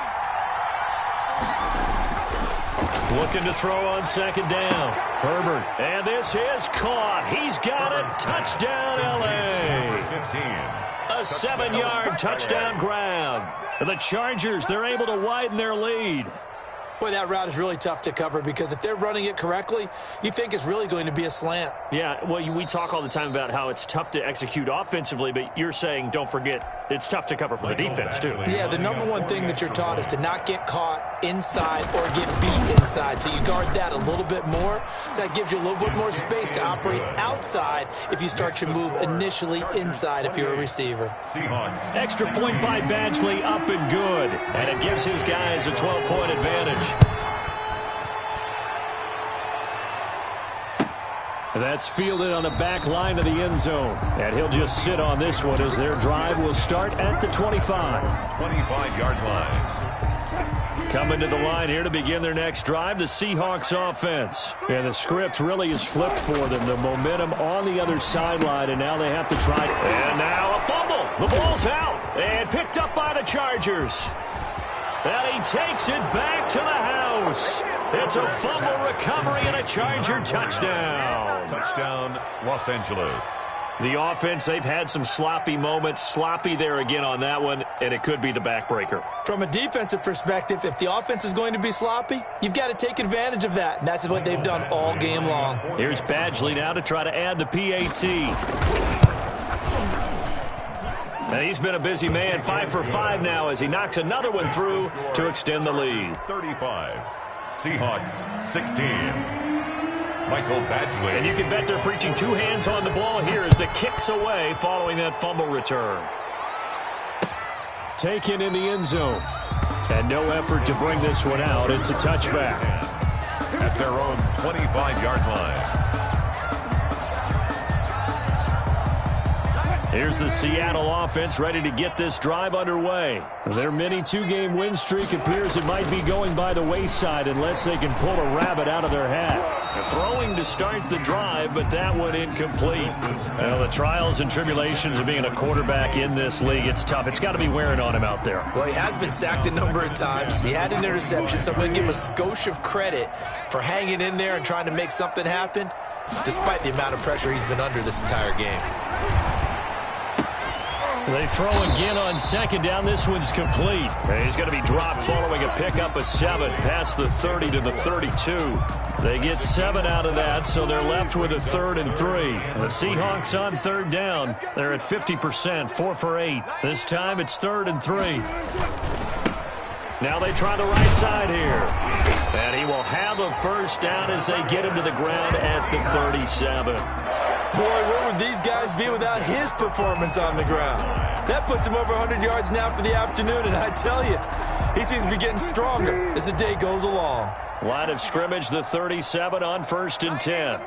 Looking to throw on 2nd down. Herbert. And this is caught. He's got it. Touchdown, L.A. 15. A 7-yard touchdown grab. The Chargers, they're able to widen their lead. Boy, that route is really tough to cover because if they're running it correctly, you think it's really going to be a slant. Yeah, well, we talk all the time about how it's tough to execute offensively, but you're saying, don't forget, it's tough to cover for the defense, too. Yeah, the number one thing that you're taught is to not get caught inside or get beat inside. So you guard that a little bit more. So that gives you a little bit more space to operate outside if you start your move initially inside if you're a receiver. Seahawks. Extra point by Badgley, up and good. And it gives his guys a 12-point advantage. That's fielded on the back line of the end zone. And he'll just sit on this one as their drive will start at the 25. 25-yard line. Coming to the line here to begin their next drive, the Seahawks offense. And the script really is flipped for them. The momentum on the other sideline, and now they have to try. And now a fumble. The ball's out and picked up by the Chargers. And he takes it back to the house. It's a fumble recovery and a Charger touchdown. Touchdown, Los Angeles. The offense, they've had some sloppy moments. Sloppy there again on that one, and it could be the backbreaker. From a defensive perspective, if the offense is going to be sloppy, you've got to take advantage of that, and that's what they've done all game long. Here's Badgley now to try to add the PAT. And he's been a busy man, 5 for 5 now as he knocks another one through to extend the lead. 35, Seahawks 16. Michael Badgley. And you can bet they're preaching two hands on the ball here as the kick's away following that fumble return. Taken in the end zone. And no effort to bring this one out. It's a touchback. At their own 25-yard line. Here's the Seattle offense ready to get this drive underway. Their mini two-game win streak appears it might be going by the wayside unless they can pull a rabbit out of their hat. Throwing to start the drive, but that one incomplete. Well, the trials and tribulations of being a quarterback in this league, it's tough. It's got to be wearing on him out there. Well, he has been sacked a number of times. He had an interception, so I'm going to give him a skosh of credit for hanging in there and trying to make something happen, despite the amount of pressure he's been under this entire game. They throw again on second down. This one's complete. And he's going to be dropped following a pickup of 7 past the 30 to the 32. They get 7 out of that, so they're left with a 3rd and 3. The Seahawks on 3rd down. They're at 50%, 4 for 8. This time it's 3rd and 3. Now they try the right side here. And he will have a first down as they get him to the ground at the 37. Boy, where would these guys be without his performance on the ground? That puts him over 100 yards now for the afternoon, and I tell you, he seems to be getting stronger as the day goes along. Line of scrimmage, the 37 on 1st and 10.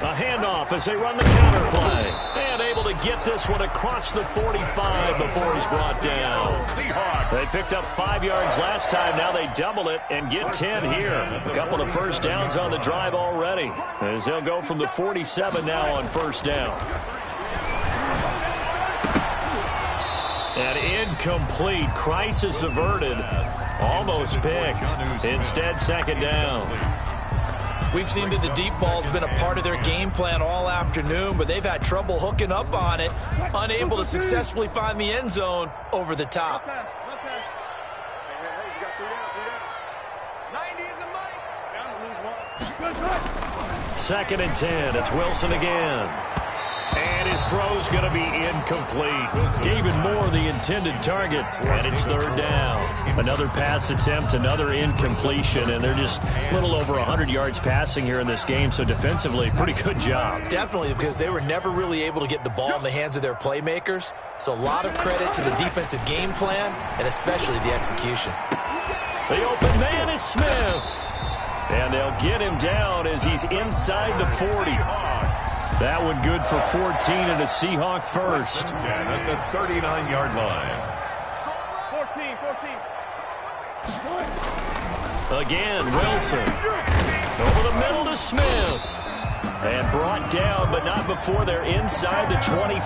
A handoff as they run the counter play. And able to get this one across the 45 before he's brought down. They picked up 5 yards last time. Now they double it and get 10 here. A couple of first downs on the drive already. As they'll go from the 47 now on 1st down. And incomplete. Crisis averted. Almost picked. Instead, 2nd down. We've seen that the deep ball's been a part of their game plan all afternoon, but they've had trouble hooking up on it, unable to successfully find the end zone over the top. 2nd and 10. It's Wilson again. And his throw's going to be incomplete. David Moore, the intended target, and it's 3rd down. Another pass attempt, another incompletion, and they're just a little over 100 yards passing here in this game, so defensively, pretty good job. Definitely, because they were never really able to get the ball in the hands of their playmakers, so a lot of credit to the defensive game plan, and especially the execution. The open man is Smith. And they'll get him down as he's inside the 40. That one good for 14 and a Seahawk first. At the 39-yard line. 14. Again, Wilson. Over the middle to Smith. And brought down, but not before they're inside the 25.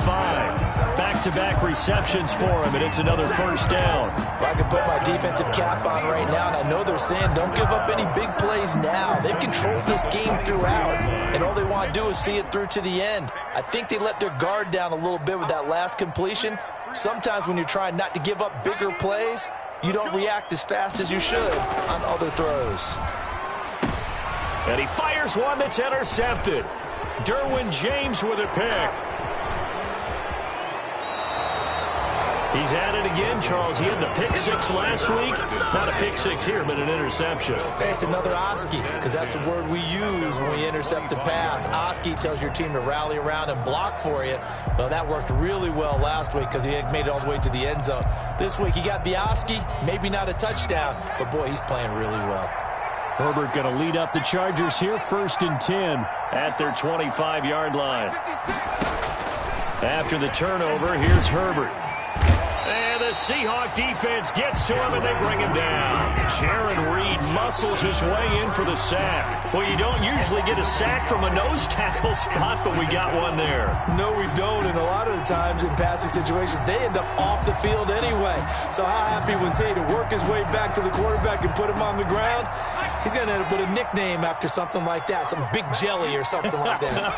Back-to-back receptions for him, and it's another first down. If I could put my defensive cap on right now, and I know they're saying don't give up any big plays now. They've controlled this game throughout, and all they want to do is see it through to the end. I think they let their guard down a little bit with that last completion. Sometimes when you're trying not to give up bigger plays, you don't react as fast as you should on other throws. And he fires one that's intercepted. Derwin James with a pick. He's at it again, Charles. He had the pick 6 last week. Not a pick 6 here, but an interception. Hey, it's another Oski, because that's the word we use when we intercept a pass. Oski tells your team to rally around and block for you. Well, that worked really well last week because he had made it all the way to the end zone. This week, he got the Oski, maybe not a touchdown, but boy, he's playing really well. Herbert going to lead up the Chargers here, 1st and 10 at their 25-yard line. After the turnover, here's Herbert. And the Seahawk defense gets to him, and they bring him down. Jaron Reed muscles his way in for the sack. Well, you don't usually get a sack from a nose tackle spot, but we got one there. No, we don't, and a lot of the times in passing situations, they end up off the field anyway. So how happy was he to work his way back to the quarterback and put him on the ground? He's going to end up with a nickname after something like that, some Big Jelly or something like that.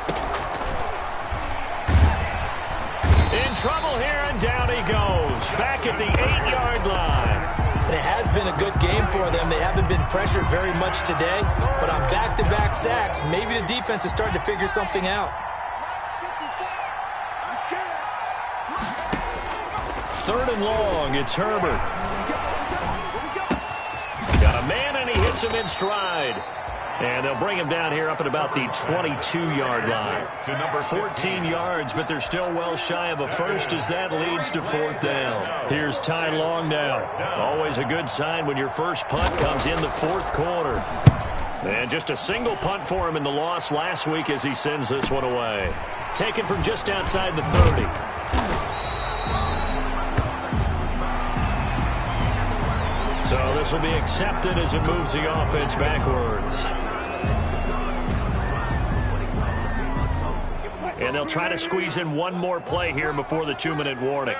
in trouble here, and down he goes. Back at the 8-yard line. It has been a good game for them. They haven't been pressured very much today, but on back-to-back sacks, maybe the defense is starting to figure something out. Third and long, it's Herbert. Got a man, and he hits him in stride. And they'll bring him down here up at about the 22-yard line. 14 yards, but they're still well shy of a first as that leads to fourth down. Here's Ty Long now. Always a good sign when your first punt comes in the fourth quarter. And just a single punt for him in the loss last week as he sends this one away. Taken from just outside the 30. So this will be accepted as it moves the offense backwards. And they'll try to squeeze in one more play here before the 2-minute warning.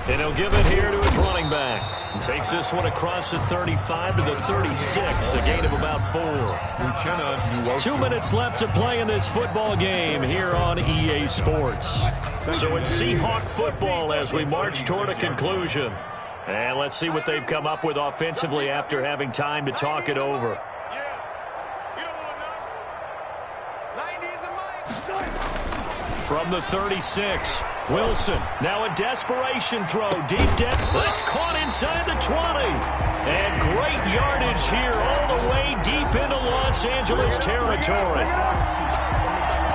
And he'll give it here to his running back. Takes this one across the 35 to the 36, a gain of about 4. 2 minutes left to play in this football game here on EA Sports. So it's Seahawk football as we march toward a conclusion. And let's see what they've come up with offensively after having time to talk it over. From the 36, Wilson. Now a desperation throw. Deep depth. That's caught inside the 20. And great yardage here all the way deep into Los Angeles territory.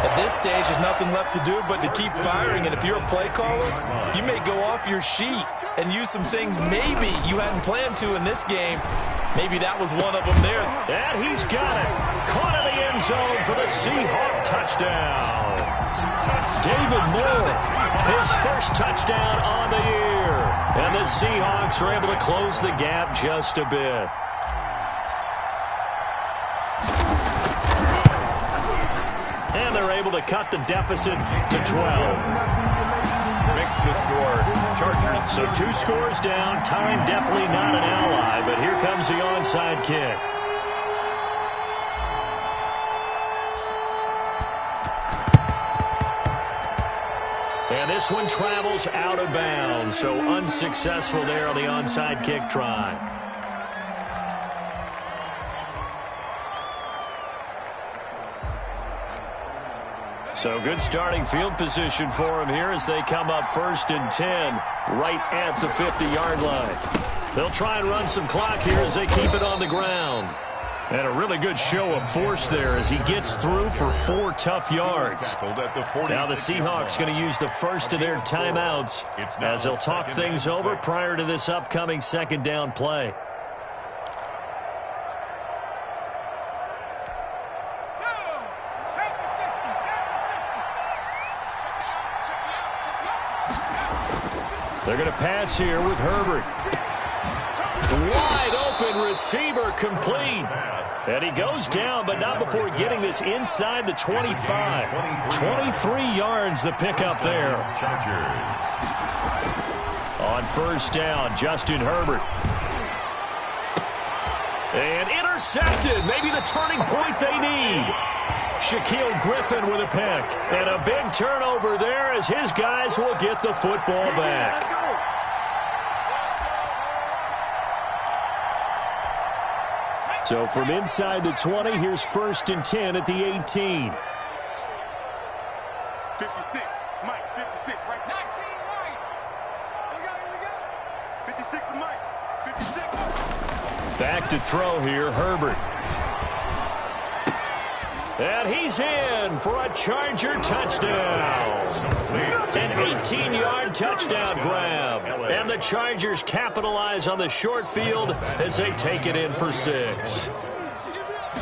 At this stage, there's nothing left to do but to keep firing. And if you're a play caller, you may go off your sheet and use some things maybe you hadn't planned to in this game. Maybe that was one of them there. And he's got it. Caught in the end zone for the Seahawk touchdown. David Moore, his first touchdown on the year. And the Seahawks are able to close the gap just a bit. And they're able to cut the deficit to 12. Makes the score. Chargers. So 2 scores down. Time definitely not an ally, but here comes the onside kick. And this one travels out of bounds, so unsuccessful there on the onside kick try. So good starting field position for him here as they come up 1st and 10 right at the 50-yard line. They'll try and run some clock here as they keep it on the ground. And a really good show of force there as he gets through for 4 tough yards. Now the Seahawks going to use the first of their timeouts as they'll talk things over prior to this upcoming second down play. They're going to pass here with Herbert. Wide open receiver complete. And he goes down, but not before getting this inside the 25. 23 yards the pickup there. On first down, Justin Herbert. And intercepted. Maybe the turning point they need. Shaquille Griffin with a pick. And a big turnover there as his guys will get the football back. So from inside the 20, here's 1st and 10 at the 18. 56, Mike, 56, right? 19, Mike. Here we go. 56 to Mike, 56. Back to throw here, Herbert. And he's in for a Charger touchdown. An 18-yard touchdown grab. And the Chargers capitalize on the short field as they take it in for 6.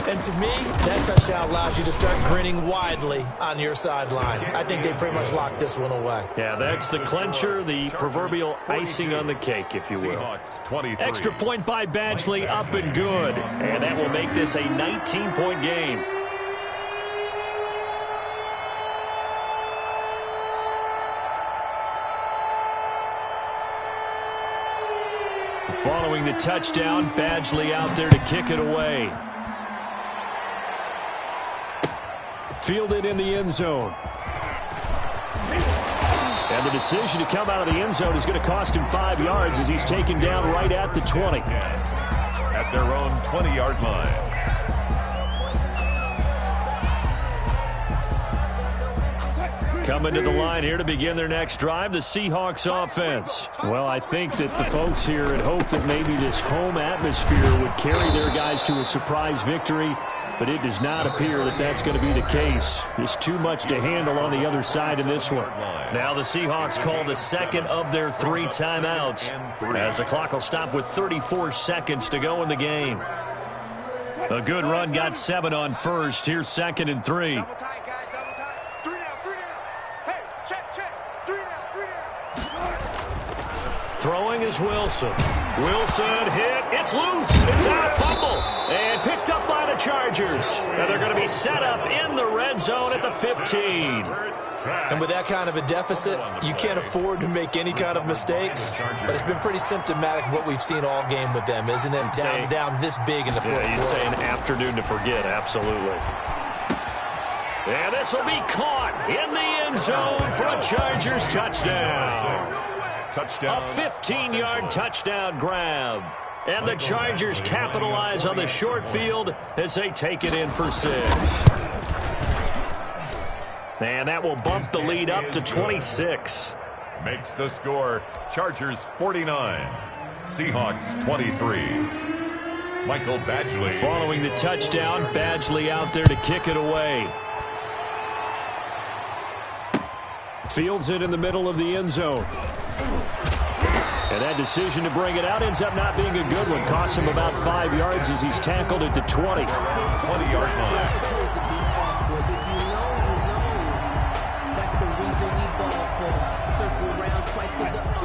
And to me, that touchdown allows you to start grinning widely on your sideline. I think they pretty much locked this one away. Yeah, that's the clincher, the proverbial icing on the cake, if you will. Extra point by Badgley, up and good. And that will make this a 19-point game. Following the touchdown, Badgley out there to kick it away. Fielded in the end zone. And the decision to come out of the end zone is going to cost him 5 yards as he's taken down right at the 20. At their own 20-yard line. Coming to the line here to begin their next drive, the Seahawks offense. Well, I think that the folks here had hoped that maybe this home atmosphere would carry their guys to a surprise victory, but it does not appear that that's going to be the case. There's too much to handle on the other side in this one. Now the Seahawks call the second of their 3 timeouts as the clock will stop with 34 seconds to go in the game. A good run got 7 on first. Here's 2nd and 3. Double tight, guys, double tight. 3 down, 3 down. Hey, check, check. 3 down, 3 down. Throwing is Wilson. Wilson hit. It's loose. It's out, fumble. And picked up by the Chargers. And they're going to be set up in the red zone at the 15. And with that kind of a deficit, you can't afford to make any kind of mistakes. But it's been pretty symptomatic of what we've seen all game with them, isn't it? Down this big in the fourth quarter. You'd say an afternoon to forget, absolutely. And this will be caught in the end zone for a Chargers touchdown. A 15-yard touchdown grab. And the Chargers capitalize on the short field as they take it in for 6. And that will bump the lead up to 26. Makes the score Chargers 49, Seahawks 23. Michael Badgley. Following the touchdown, Badgley out there to kick it away. Fields it in the middle of the end zone. And that decision to bring it out ends up not being a good one. Costs him about 5 yards as he's tackled at the 20. 20-yard line.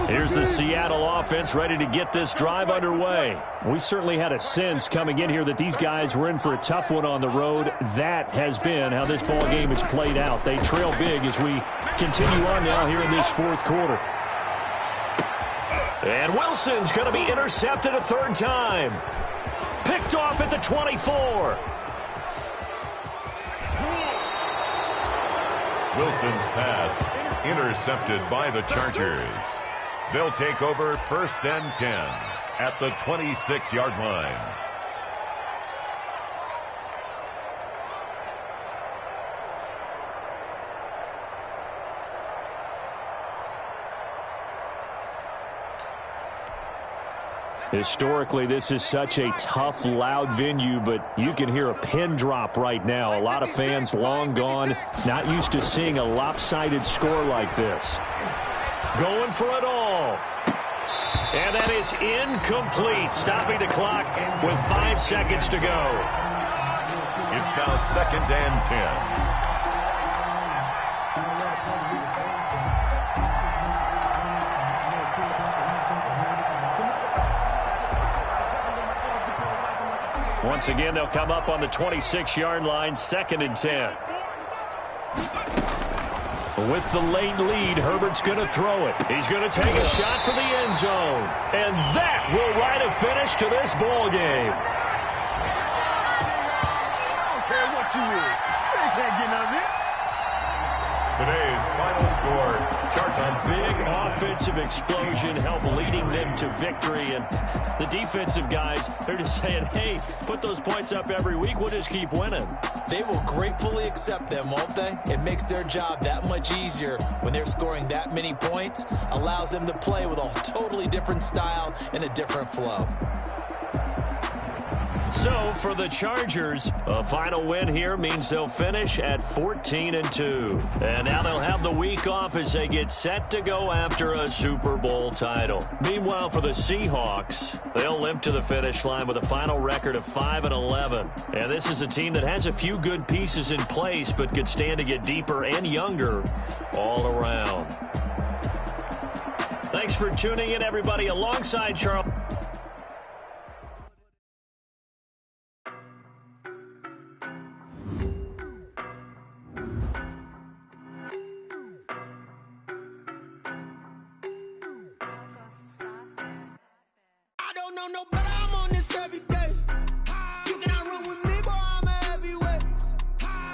Here's the Seattle offense ready to get this drive underway. We certainly had a sense coming in here that these guys were in for a tough one on the road. That has been how this ball game has played out. They trail big as we continue on now here in this fourth quarter. And Wilson's going to be intercepted a 3rd time. Picked off at the 24. Wilson's pass intercepted by the Chargers. They'll take over 1st and 10 at the 26-yard line. Historically, this is such a tough, loud venue, but you can hear a pin drop right now. A lot of fans long gone, not used to seeing a lopsided score like this. Going for it all. And that is incomplete, stopping the clock with 5 seconds to go. It's now 2nd and 10. Once again, they'll come up on the 26-yard line, 2nd and 10. With the late lead, Herbert's going to throw it. He's going to take a shot for the end zone. And that will write a finish to this ball game. I don't care what you is. They can't get none of this. Today's final score, Chargers. A big offensive explosion helped leading them to victory. And the defensive guys, they're just saying, hey, put those points up every week. We'll just keep winning. They will gratefully accept them, won't they? It makes their job that much easier when they're scoring that many points. Allows them to play with a totally different style and a different flow. So for the Chargers, a final win here means they'll finish at 14-2. And now they'll have the week off as they get set to go after a Super Bowl title. Meanwhile, for the Seahawks, they'll limp to the finish line with a final record of 5-11. And this is a team that has a few good pieces in place, but could stand to get deeper and younger all around. Thanks for tuning in, everybody, alongside Charles.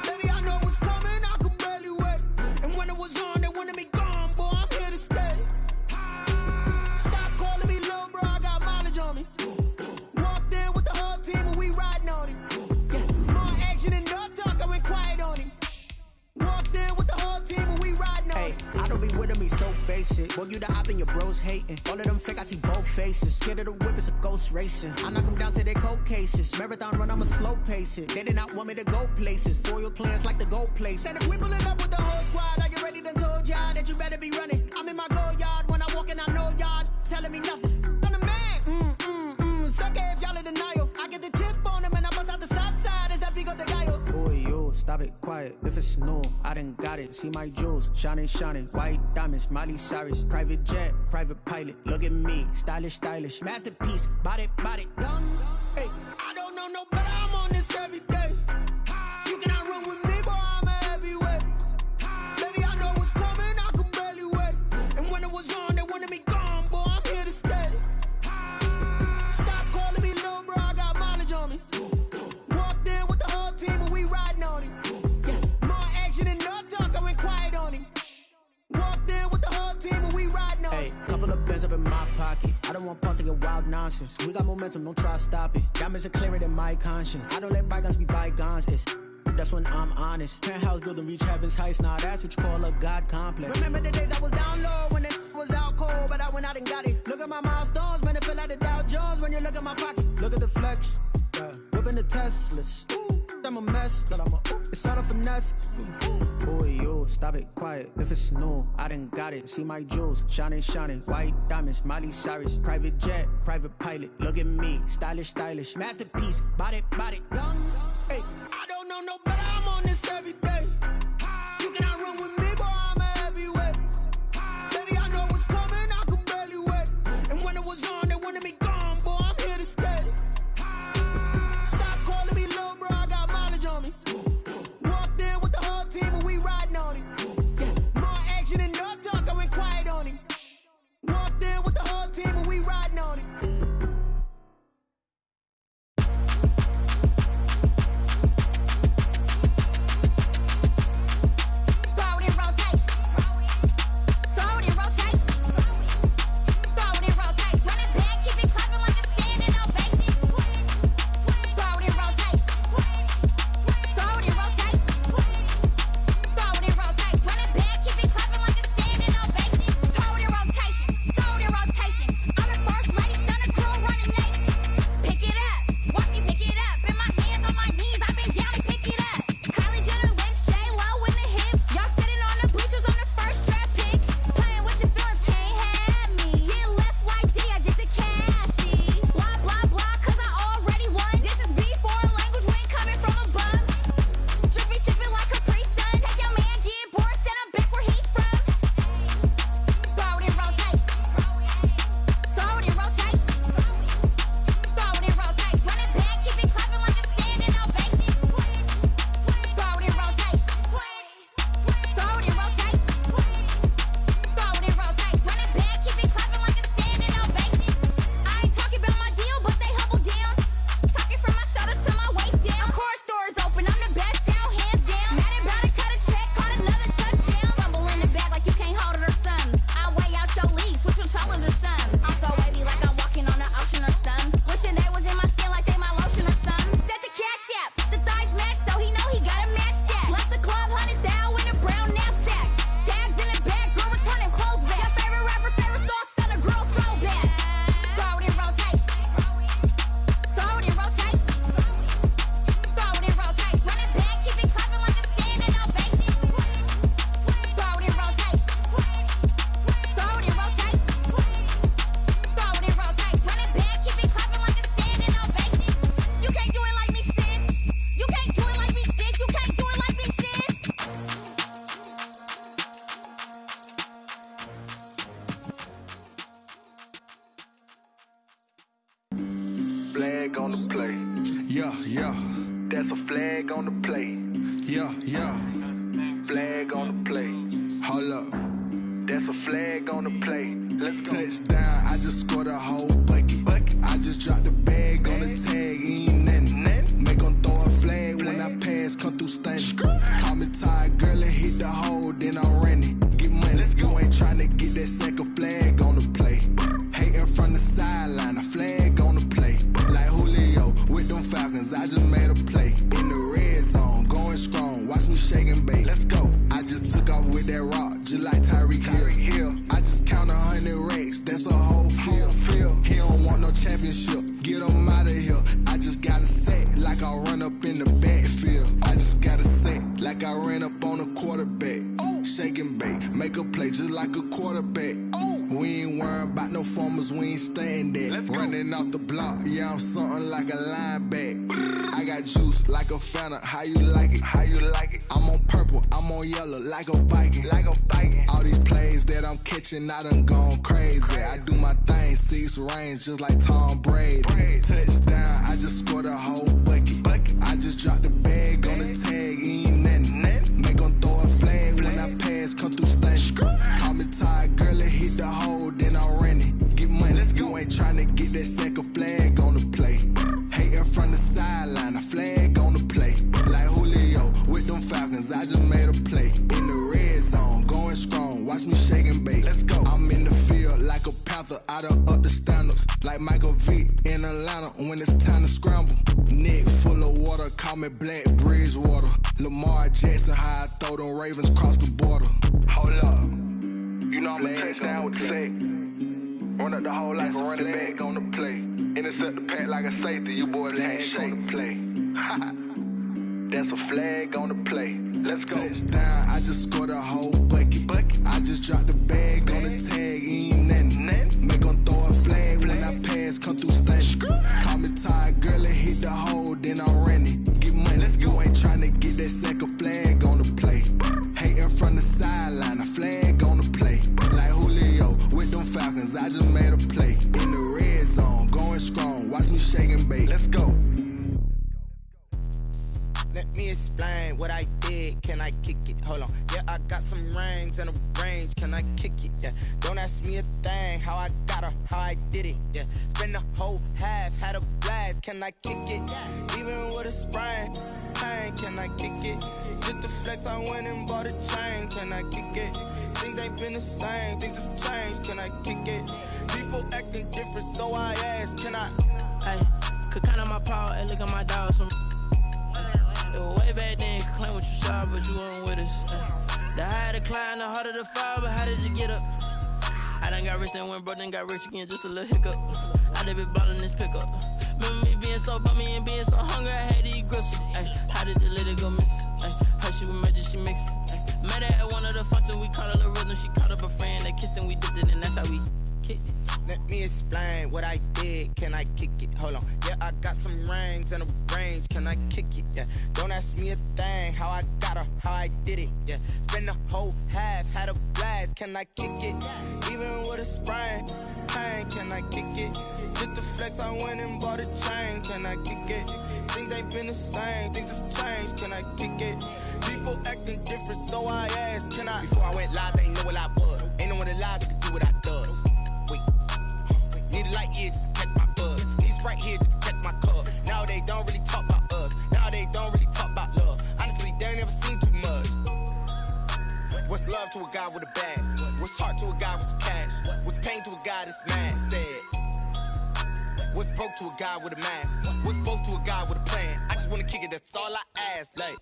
Baby, I know what's coming, I can barely wait. And when it was on, they wanted me gone, boy, I'm here to face it. Boy, you the op and your bros hating. All of them fake, I see both faces. Scared of the whip, it's a ghost racing. I knock them down to their cold cases. Marathon run, I'ma slow pace it. They did not want me to go places. Foil plans like the gold place. And if we pulling up with the whole squad, are you ready? Done told y'all that you better be running. I'm in my go yard when I walk in, I know y'all telling me nothing. I'm the man. Suck it if y'all in denial. I get the chip on him and I bust out the south side. Is that Vigo the Gallo? Boy, yo, stop it, quiet. If it's new, I done got it. See my jewels, shining, shining. White diamonds, Miley Cyrus. Private jet, private pilot. Look at me, stylish, stylish. Masterpiece, body, done. Hey, I don't know no better. I'm on this every day. You cannot run with me, boy, I'm a heavyweight. Baby, I know what's coming, I could barely wait. And when it was on, they wanted me gone, boy, I'm here to stay. Stop calling me little bro, I got mileage on me. Walked in with the whole team and we riding on him. Yeah, more action and no talk, I went quiet on him. Walked in with the whole team and we riding on him. Hey, couple of bands up in my pocket. I don't want pause to get wild nonsense. We got momentum, don't try to stop it. Diamonds are clearer than my conscience. I don't let bygones be bygones. That's when I'm honest. Penthouse building reach heaven's heights. Nah, that's what you call a God complex. Remember the days I was down low when it was out cold, but I went out and got it. Look at my milestones, man, it feel like the Dow Jones when you look at my pocket. Look at the flex, yeah. Whipping the Teslas. I'm a mess, but it's all a finesse. Boy, yo, stop it, quiet. If it's new, I done got it. See my jewels, shining, shining. White diamonds, Miley Cyrus. Private jet, private pilot. Look at me, stylish, stylish. Masterpiece, body, done. Hey, I don't know no better. I'm on this every day. You cannot run with me, boy, I'm a heavyweight. Baby, I know what's coming, I could barely wait. And when it was on, they wanted me gone, boy, I'm here to stay. Stop calling me little bro, I got mileage on me. Walked in with the whole team and we riding on him. Yeah, more action and no talk, I went quiet on him. Walked in with the whole team and we riding on him. Flag on the play. Yeah, yeah. That's a flag on the play. Yeah, yeah. Flag on the play. Hold up. That's a flag on the play. Let's go. Touchdown, I just scored a whole bucket. I just dropped the bag on the tag, ain't nothing. Make 'em throw a flag when I pass, come through stunning. Call me tired, girl, and hit the hole, then I'm running. Get money, you ain't tryna get that second flag on the play. Hating from the sideline, a flag on the play. Like Julio with them Falcons, I just made a play. In the red zone, going strong, watch me shake and bake. Let's go. I just took off with that rock, just like Tyreek Hill. I We ain't worrying about no formers, we ain't staying there. Running off the block, yeah, I'm something like a linebacker. I got juice like a Fanta, how you like it? How you like it? I'm on purple, I'm on yellow, like a Viking. Like a Viking. All these plays that I'm catching, I done gone crazy. I do my thing, 6 range, just like Tom Brady. Touchdown, I just scored a whole bucket. I just dropped the bag on the tag, ain't nothing. Make 'em throw a flag when I pass, come through stunning. Call me tired, girl, it hit the hole, then I'm running. Get money, you ain't tryna get that second flag on the play. Hating from the sideline, a flag on the play. Like Julio with them Falcons, I just made a play. In the red zone, going strong, watch me shake and bake. I'm in the field like a Panther, I done up the standards. Like Michael Vick in Atlanta when it's time to scramble. Neck full of water, call me Black Bridgewater. Lamar Jackson, how I throw them Ravens cross the border. Hold up, you know I'm a touchdown with the sack. Run up the hole like a running back on the play. Intercept the pack like a safety, you boys ain't shake the play. That's a flag on the play. Let's go. Touchdown, I just scored a whole bucket. I just dropped the bag on the tag, ain't nothing. Make 'em throw a flag when I pass, come through stunning. Call me tired, girl, it hit the hole, then I'm running. Get money, you ain't tryna get that second flag on the play. Hating from the sideline, a flag on the play. Like Julio with them Falcons, I just made a play. In the red zone, going strong, watch me shake and bake. Let's go. Let me explain what I did. Can I kick it? Hold on. Yeah, I got some rings and a range. Can I kick it? Yeah. Don't ask me a thing. How I got her, how I did it. Yeah. Spend the whole half, had a blast. Can I kick it? Even with a sprain. Pain, can I kick it? Just to flex, I went and bought a chain. Can I kick it? Things ain't been the same. Things have changed. Can I kick it? People acting different, so I ask. Can I? Hey, could count on my power and look at my dogs from. It was way back then, could claim what you saw, but you weren't with us. The higher the climb, the harder the fall, but how did you get up? I done got rich, then went broke, then got rich again, just a little hiccup. I done been ballin' this pickup. Remember me being so bummy and being so hungry, I had to eat gristle. Ay, how did the lady go miss? Ay, her she was magic, she mixed. Met her at one of the functions, we caught a little rhythm, she caught up a friend, they kissed and we dipped it, and that's how we kicked it. Let me explain what I did. Can I kick it? Hold on. Yeah, I got some rings and a range. Can I kick it? Yeah. Don't ask me a thing. How I got her, how I did it. Yeah. Spend the whole half, had a blast. Can I kick it? Even with a sprain. Pain, can I kick it? Just to flex, I went and bought a chain. Can I kick it? Things ain't been the same. Things have changed. Can I kick it? People acting different, so I asked. Can I? Before I went live, they ain't know what I was. Ain't no one alive that could do what I does. Need a light year just to catch my buzz. Need Sprite here just to catch my cup. Now they don't really talk about us. Now they don't really talk about love. Honestly, they ain't never seen too much. What's love to a guy with a bag? What's heart to a guy with some cash? What's pain to a guy that's mad? Said. What's broke to a guy with a mask? What's both to a guy with a plan? I just wanna kick it, that's all I ask. Like,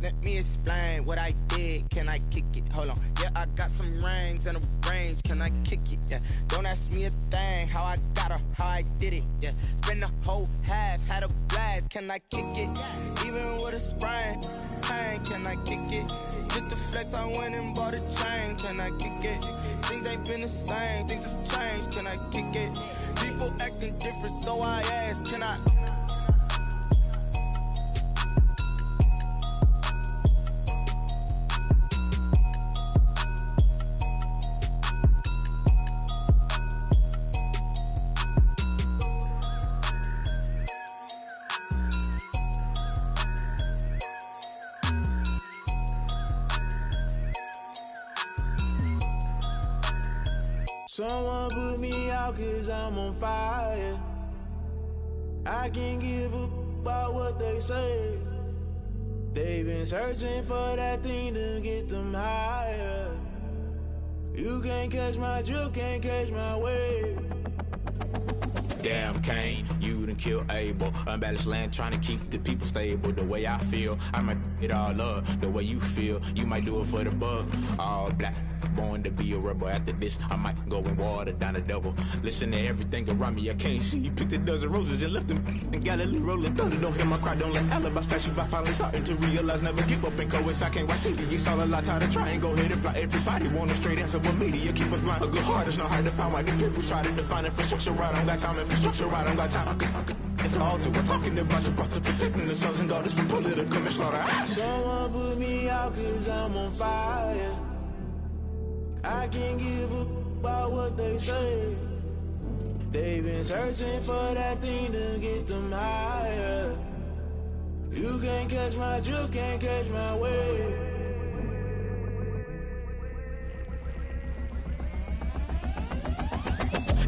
let me explain what I did. Can I kick it? Hold on. Yeah, I got some rings and a range. Can I kick it? Yeah. Don't ask me a thing. How I got her, how I did it. Yeah. Spend the whole half, had a blast. Can I kick it? Even with a sprain. Pain, can I kick it? Just to flex, I went and bought a chain. Can I kick it? Things ain't been the same. Things have changed. Can I kick it? People acting different, so I ask. Can I? Someone put me out 'cause I'm on fire. I can't give a about what they say. They've been searching for that thing to get them higher. You can't catch my drift, can't catch my wave. damn Cain. You done kill Abel. Unbalanced land trying to keep the people stable. The way I feel, I might it all up. The way you feel, you might do it for the bug. All black, born to be a rebel. After this, I might go and water down the devil. Listen to everything around me, I can't see. Picked a dozen roses and left them in Galilee rolling thunder. Don't hear my cry, don't let alibis pass you. I finally starting to realize, never give up and coincide. I can't watch TV, it's all a lot. Tired of trying, go ahead and fly. Everybody want a straight answer, but media keep us blind. A good heart is not hard to find. Why the people try to define infrastructure right? I don't got time, infrastructure right? I don't got time. I could it's all to we're talking about your to protecting the sons and daughters from political manslaughter. Someone put me out cause I'm on fire. I can't give up about what they say. They've been searching for that thing to get them higher. You can't catch my drift, can't catch my wave.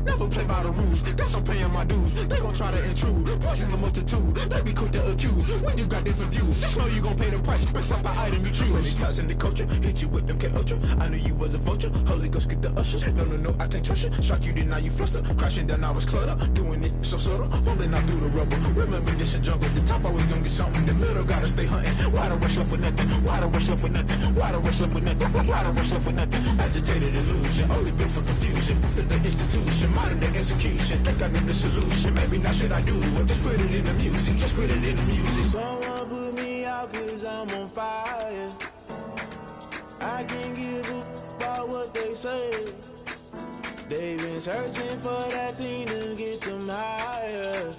Never play by the rules, guess I'm paying my dues. They gon' try to intrude, poison the multitude. They be quick to accuse, when you got different views. Just know you gon' pay the price, based off the item you choose. Many times in the culture, hit you with MK Ultra. I knew you was a vulture, Holy Ghost get the ushers. No, I can't trust you. Shock you, then now you fluster. Crashing down, I was cluttered. Doing this so subtle, fumbling out through the rubble. Remember this in jungle, the top always gonna get something. In the middle, gotta stay hunting. Why the rush left with nothing? Why the rush left with nothing? Why the rush left with nothing? Why the rush left with nothing? Agitated illusion, only built for confusion. The institution, modern day execution. Think I need the solution. Maybe now should I do it? Just put it in the music. Just put it in the music. Someone put me out cause I'm on fire. I can't give up about what they say. They've been searching for that thing to get them higher.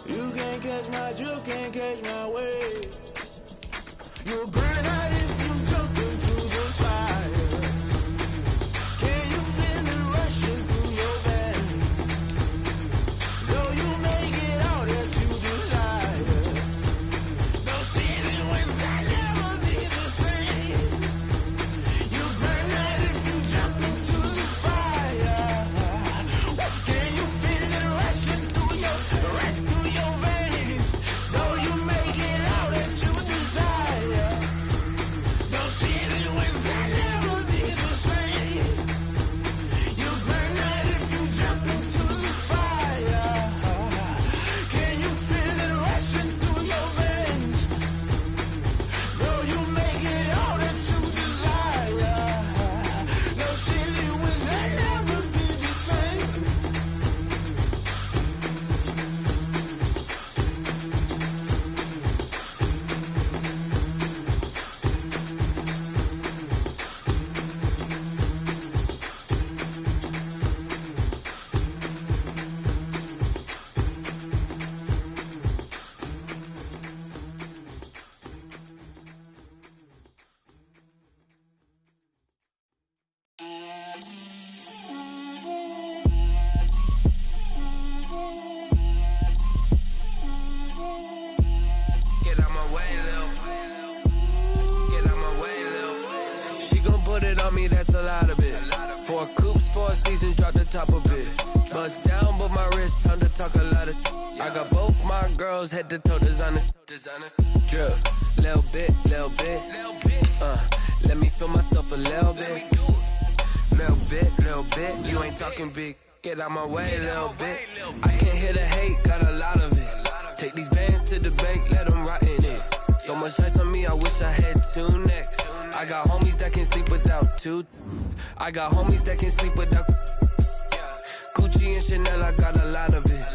You can't catch my drift, can't catch my wave. You'll burn out if you jump into the fire. Can you feel it rushing through your veins? Though you may get all that you desire, no ceiling wins that never be the same. You burn out if you jump into the fire. Can you feel it rushing through your veins? Though you may get all that you desire, no ceiling wins that never be the same. You burn out if you jump into the fire. Can you feel it rushing through your veins? Though you may get all that you desire, no ceiling wins that never be the same. Get out my way, Lil. Get out my way, Lil. She gon' put it on me, that's a lot of it. 4 coops, 4 seasons, drop the top a bit. Bust down, but my wrist, time to talk a lot of. I got both my girls head to toe designer. Drip, little bit, little bit. Let me feel myself a little bit. Little bit. You ain't talking big. Get out my way, little bit. I can't hear the hate, got a lot of it. Take these bands to the bank, let them rot in it. So much ice on me, I wish I had 2 necks. I got homies that can sleep without 2. I got homies that can sleep without Gucci and Chanel, I got a lot of it.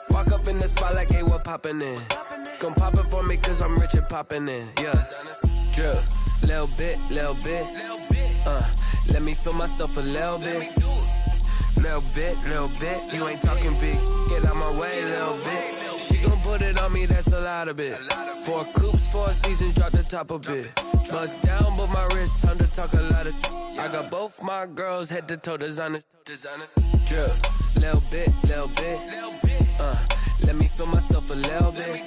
Walk up in the spot like, hey, what poppin' in? Come pop it for me, cause I'm rich and poppin' in. Yeah, drip, little bit. Let me feel myself a little bit. Little bit. You ain't talking big. Get out my way, little bit. She gon' put it on me, that's a lot of it. 4 coops, 4 seasons, drop the top a bit. Bust down, but my wrist, time to talk a lot of. I got both my girls head to toe designer. Drip, little bit. Let me feel myself a little bit.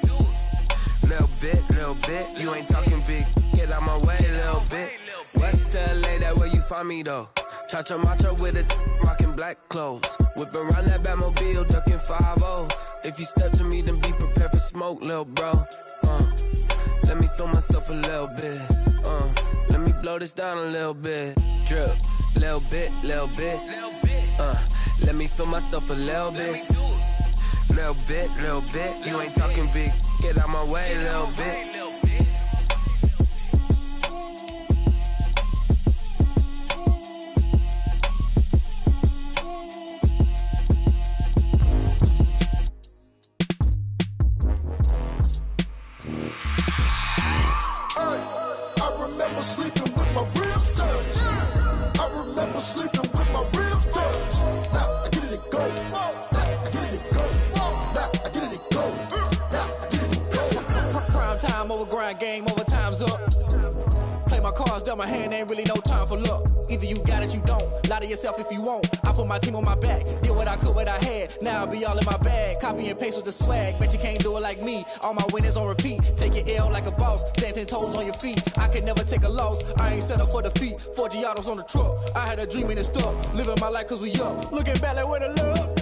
Little bit. You ain't talking big. Get out my way, little bit. West LA, that where you find me though. Cha-cha macha with a rockin' black clothes. Whip around that Batmobile, ducking 5-0. If you step to me, then be prepared for smoke, lil' bro. Let me feel myself a little bit. Let me blow this down a little bit. Drip, little bit. Let me feel myself a little bit. Little bit. You ain't talking big. Get out my way a little bit. I remember sleeping with my ribs touched. I remember sleeping with my ribs touched. Now I get it and go. Now I get it and go. Now I get it and go. Now I get it and go. Prime time over grind game, over time's up. Play my cards, dealt my hand, ain't really no time for luck. Either you got it, you don't. Lie to yourself if you won't. I put my team on my back, did what I could, what I had. Now I'll be all in my bag, copy and paste with the swag. Bet you can't do it like me. All my winners on repeat. Take your L like a boss, stand 10 toes on your feet. I can never take a loss. I ain't set up for defeat. 4 Giottos on the truck. I had a dream and it stuck. Living my life cause we up. Looking back like where the love.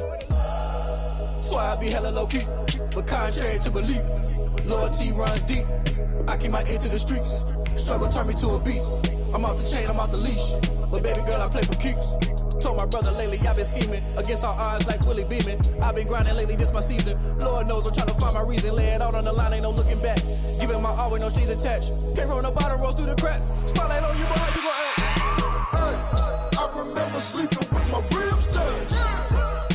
So I be hella low key, but contrary to belief, loyalty runs deep. I keep my ear to the streets. Struggle turned me to a beast. I'm off the chain, I'm off the leash. But baby girl, I play for keeps. Told my brother lately, I've been scheming against all odds like Willie Beeman. I've been grinding lately, this my season. Lord knows I'm trying to find my reason. Lay it out on the line, ain't no looking back. Giving my all with no strings attached. Came from the bottom, rose through the cracks. Spotlight on you, but how you gon' act? I remember sleeping with my ribs touched.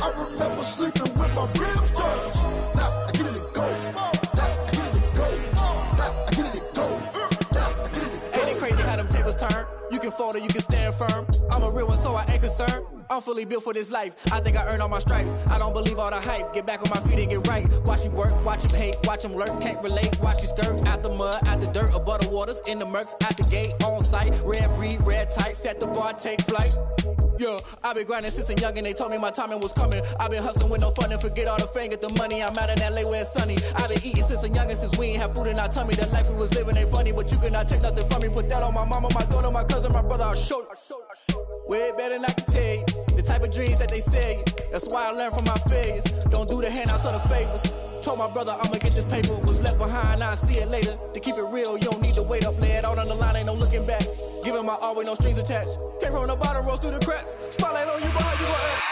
I remember sleeping with my ribs touched. Now I get it and go. Now I get it and go. Now I get it and go. Now I get it and go. Ain't it crazy how them tables turn? You can fold or you can stand firm. I'm a real one, so I ain't concerned. I'm fully built for this life. I think I earned all my stripes. I don't believe all the hype. Get back on my feet and get right. Watch you work, watch him hate, watch him lurk. Can't relate, watch you skirt. Out the mud, out the dirt, above the waters, in the murks, out the gate, on site. Red breed, red tight, set the bar, take flight. Yeah, I been grinding since a youngin', they told me my timing was coming. I been hustling with no fun and forget all the fame, get the money. I'm out in LA where it's sunny. I been eating since a youngin', since we ain't have food in our tummy. The life we was living ain't funny, but you cannot take nothing from me. Put that on my mama, my daughter, my cousin, my brother, I'll show you. Way better than I can tell you. The type of dreams that they sell you. That's why I learned from my failures. Don't do the handouts or the favors. Told my brother I'ma get this paper. Was left behind, I'll see it later. To keep it real, you don't need to wait up. Lay it out on the line, ain't no looking back. Giving my all with no strings attached. Came from the bottom, rose through the cracks. Spotlight on you, but how you gon' act?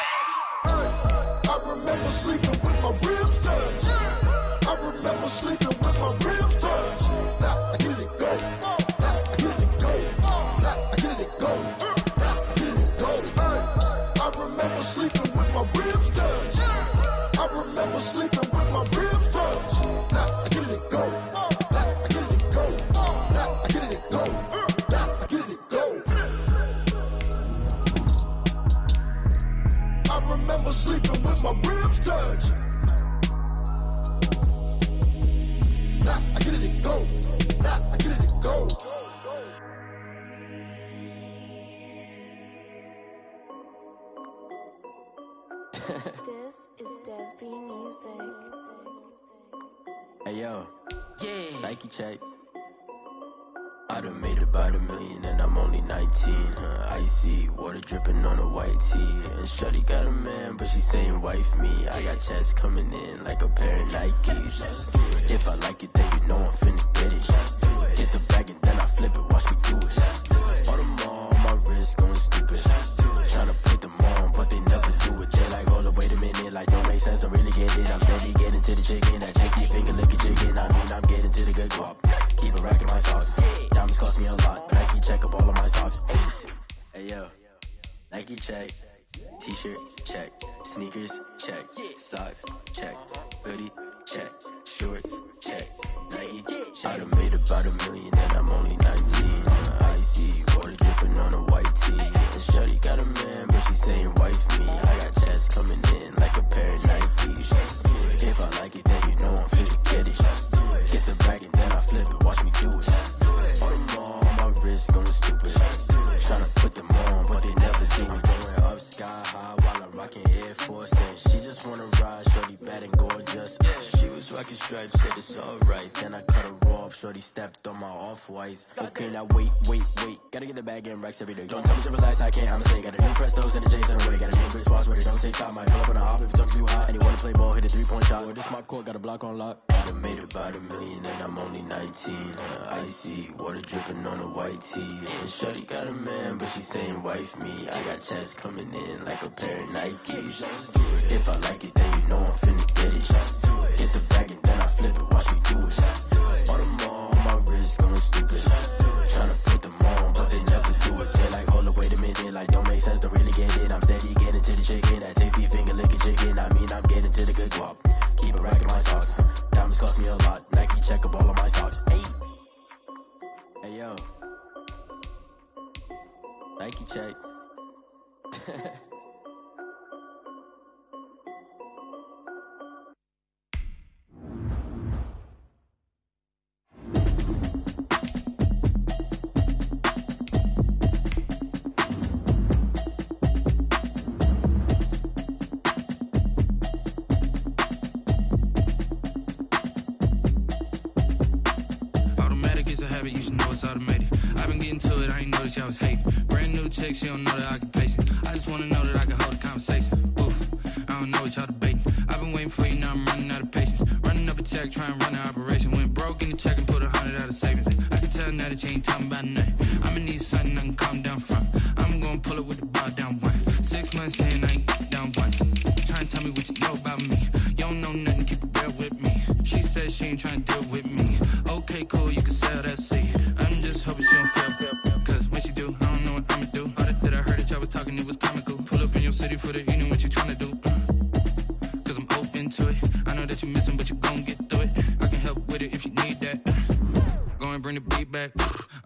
I remember sleeping with my ribs touched. I remember sleeping with my ribs touched. Now I get it and go. Now I get it and go. Now I get it and go. Now I get it and go. I remember sleeping with my ribs touched. I remember sleeping with my ribs touched. Now I get it and go. Now I get it and go. Now I get it and go. Now I get it and go. I remember sleeping with my ribs touched. Now I get it and go. Now I get it and go. This is Dev B Music. Hey yo, yeah. Nike check. I done made about $1 million and I'm only 19. Icy water dripping on a white tee. And shorty got a man, but she saying wife me. I got checks coming in like a pair of Nikes. If I like it, then you know I'm finna get it. Get the bag and then I flip it, watch me do it. All on my wrist going stupid. Tryna put them on, but they never do it. They like, hold up, wait a minute, like don't make sense, don't really get it. I'm steady getting to the chicken, that cheeky finger licking chicken. I mean, I'm getting to the good guap. Keep it racking my sauce. Diamonds cost me a lot. Nike check up all of my socks. Hey yo, Nike check. T-shirt check. Sneakers check. Socks check. Hoodie check. Shorts check. Nike check. I done made about $1 million and I'm only 19. Icy water dripping on a white tee. And shorty got a man, but she saying wife me. I got checks coming in like a pair of Nikes. If I like it, then you know I'm finna get it. Get the bag and then I flip it, watch me do it. All on my wrist going stupid. Tryna put them on, but they never do it. Going up sky high while I'm rocking Air Force. And she just wanna ride, shorty bad and gorgeous. She was rocking stripes, said it's alright. Then I cut her off, shorty stepped on my off-whites. Okay, now wait. Gotta get the bag and racks every day. Don't tell me to relax, I can't, I'ma say. Got a new Prestos and a J's in the way. Got a new Chris Watch, where they don't take time. Might pull up on a hop if it's up too hot. And you wanna play ball, hit a 3-point shot. Well, this my court, got a block on lock. I done made about $1 million and I'm only 19. Icy, water dripping on a white tee. And shorty got a man, but she saying wife me. I got checks coming in like a pair of Nikes. If I like it, then you know I'm finna get it. Hit the bag and then I flip it, watch me do it. On the mall, my wrist going stupid. Tryna put them on, but they never do it. They're like, hold up, wait a minute, like don't make sense to really get it. I'm steady getting to the chicken, that tasty finger licking chicken. I mean, I'm getting to the good guap. Keep it racking my socks. Diamonds cost me a lot. Nike check up all of my stocks. Hey yo. Nike check. I was hating. Brand new chick, she don't know the occupation. I just wanna know that I can hold a conversation. Oof, I don't know what y'all debating. I've been waiting for you, now I'm running out of patience. Running up a check, trying to run an operation. Went broke in the check and put 100 out of savings in. I can tell now that you ain't talking about nothing. I'ma need something I can calm down from. I'm gonna pull it with the bar down one. 6 months in, I ain't down once. Trying to tell me what you know about me. You don't know nothing, keep it real with me. She said she ain't trying to deal with me. Okay, cool, you can sell that seed. I'm just hoping she don't feel. Talking, it was comical. Pull up in your city for the evening, what you tryna do? Cause I'm open to it. I know that you're missing, but you gon' get through it. I can help with it if you need that. Go and bring the beat back.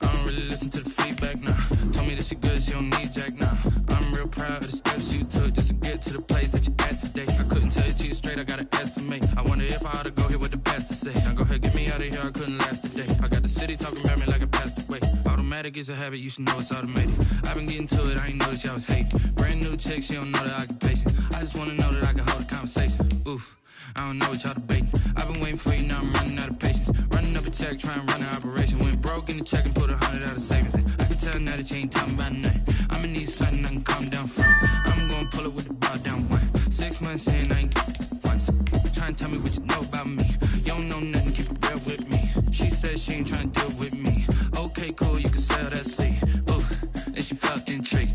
I don't really listen to the feedback, nah. Told me that she good, she don't need jack, nah. I'm real proud of the steps you took just to get to the place that you're at today. I couldn't tell it to you straight, I gotta estimate. I wonder if I ought to go here with the pastor say. Now go ahead, get me out of here, I couldn't last today. I got the city talking about me like I passed away. Automatic is a habit, you should know it's automated. I've been getting to it, I ain't noticed y'all was hating. Brand new chick, she don't know the occupation. I just wanna know that I can hold a conversation. Oof, I don't know what y'all debating. I've been waiting for you, now I'm running out of patience. Running up a check, trying to run an operation. Went broke in the check and put 100 out of savings in. I can tell now that you ain't talking about nothing. I'ma need something I can calm down from. I'm gonna pull it with the bar down one. 6 months in, I ain't once. Trying to tell me what you know about me. You don't know nothing, keep it real with me. She said she ain't trying to deal with me. Okay, cool, you can sell that seed. Ooh, and she felt intrigued.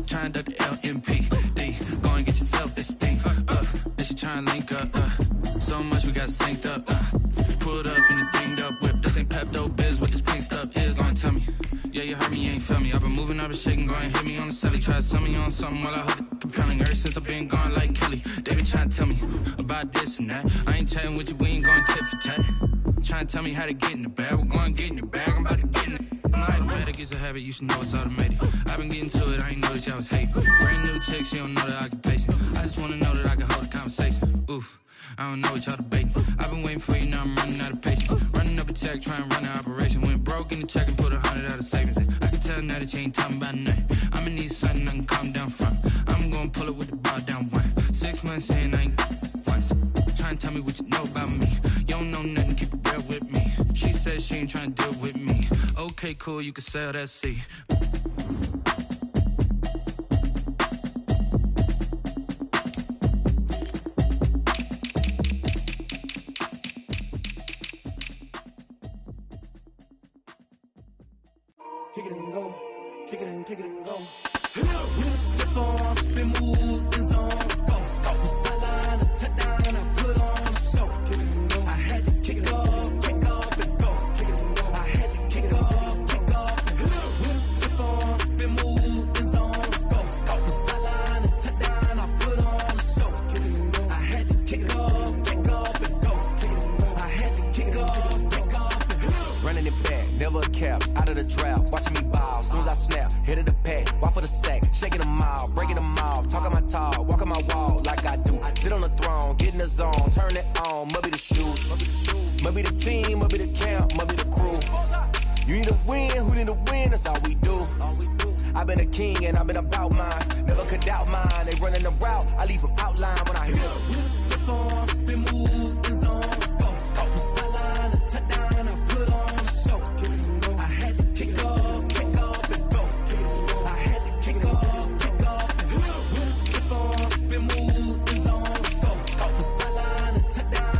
Trying to duck the LMPD. Go and get your self-esteem. And she trying to link up. So much we got synced up. Pulled up in the dinged up whip. This ain't Pepto-Biz, what this pink stuff is. Go and tell me. Yeah, you heard me, you ain't feel me. I've been moving, I've been shaking. Go and hit me on the celly. Try to sell me on something while I hold it compelling. Ever since I've been gone like Kelly. They been trying to tell me about this and that. I ain't chatting with you, we ain't going tit for tat. Trying to tell me how to get in the bag. We're going to get in the bag, I'm about to get in it. I'm like, automatic is a habit, you should know it's automated. I've been getting to it, I ain't noticed y'all was hating. Brand new chick, she don't know the occupation. I just wanna know that I can hold a conversation. Oof, I don't know what y'all debating. I've been waiting for you, now I'm running out of patience. Running up a check, trying to run an operation. Went broke in the check and put 100 out of savings in. I can tell now that you ain't talking about nothing. I'ma need something I can calm down from. I'm gonna pull it with the bar down one. 6 months in, I ain't once. Trying to tell me what you know about me. You don't know nothing, keep it real with me. She said she ain't trying to deal with me. Okay, cool, you can sell that seed. Kick it and go, kick it and go. We'll step on, spin, move, in zone, let's go. Sideline, a touchdown, I put on a show. Kick it and go. I had to kick off and go. Kick it and go. I had to kick off and go. We'll step on, spin, move, in zone, let's go. Sideline, a touchdown, I put on a show. Kick it and go. I had to kick off and go. Kick it and go. I had to kick off and go. Running it back, never a cap, out of the drought, watching me ball. Soon as I snap, hit of the pack, walk for the sack, shaking them out, breaking them off, talking my talk, walking my wall like I do. Sit on the throne, get in the zone, turn it on, must be the shoes, must be the team, must be the camp, must be the crew. You need a win, who need a win, that's all we do. I've been a king and I've been about mine, never could doubt mine. They running the route, I leave them outline when I hear. We'll step on, spin, move, in zone, let's go. Sideline, a touchdown, I put on a show. I had to kick off and go. I had to kick off and go. We'll step on, spin, move, in zone, let's go. Sideline, a touchdown,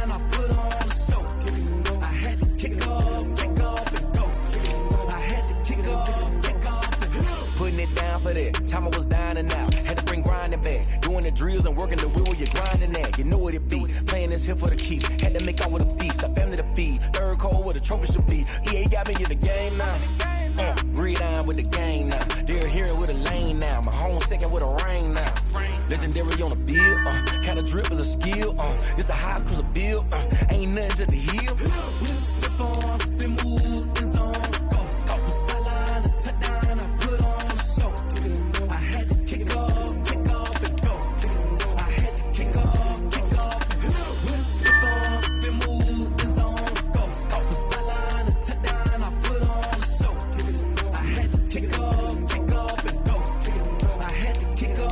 was dining out. Had to bring grinding back. Doing the drills and working the wheel where you're grinding at. You know what it be. Playing this here for the keep. Had to make out with a feast. A family to feed. Third cold where the trophy should be. EA got me in the game now. Read on with the game now. They're hearing with a lane now. My home second with a rain now. Legendary on the field. Kind of drip is a skill. It's the highest cruiser bill. Ain't nothing to the hill. We just step on, spin move, in zone, scope. Scope for sideline, a touchdown, I put on a show. I had to kick off and go. I had to kick off and go. We just step on, spin move, in zone, scope. Scope for sideline, a touchdown, I put on a show. I had to kick off and go. I had to kick off.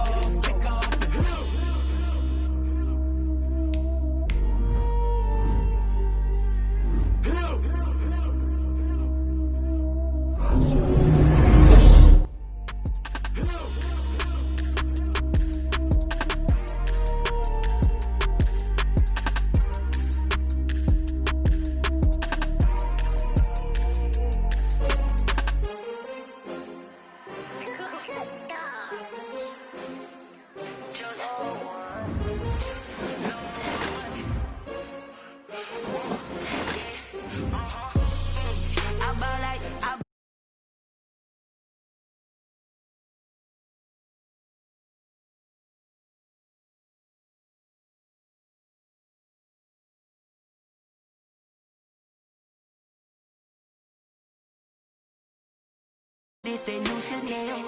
This that new Chanel.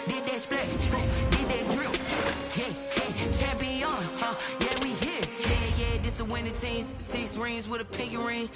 Did that splash, did that drip. Yeah, champion, yeah, we here. Yeah, this the winning team. 6 rings with a pinky ring.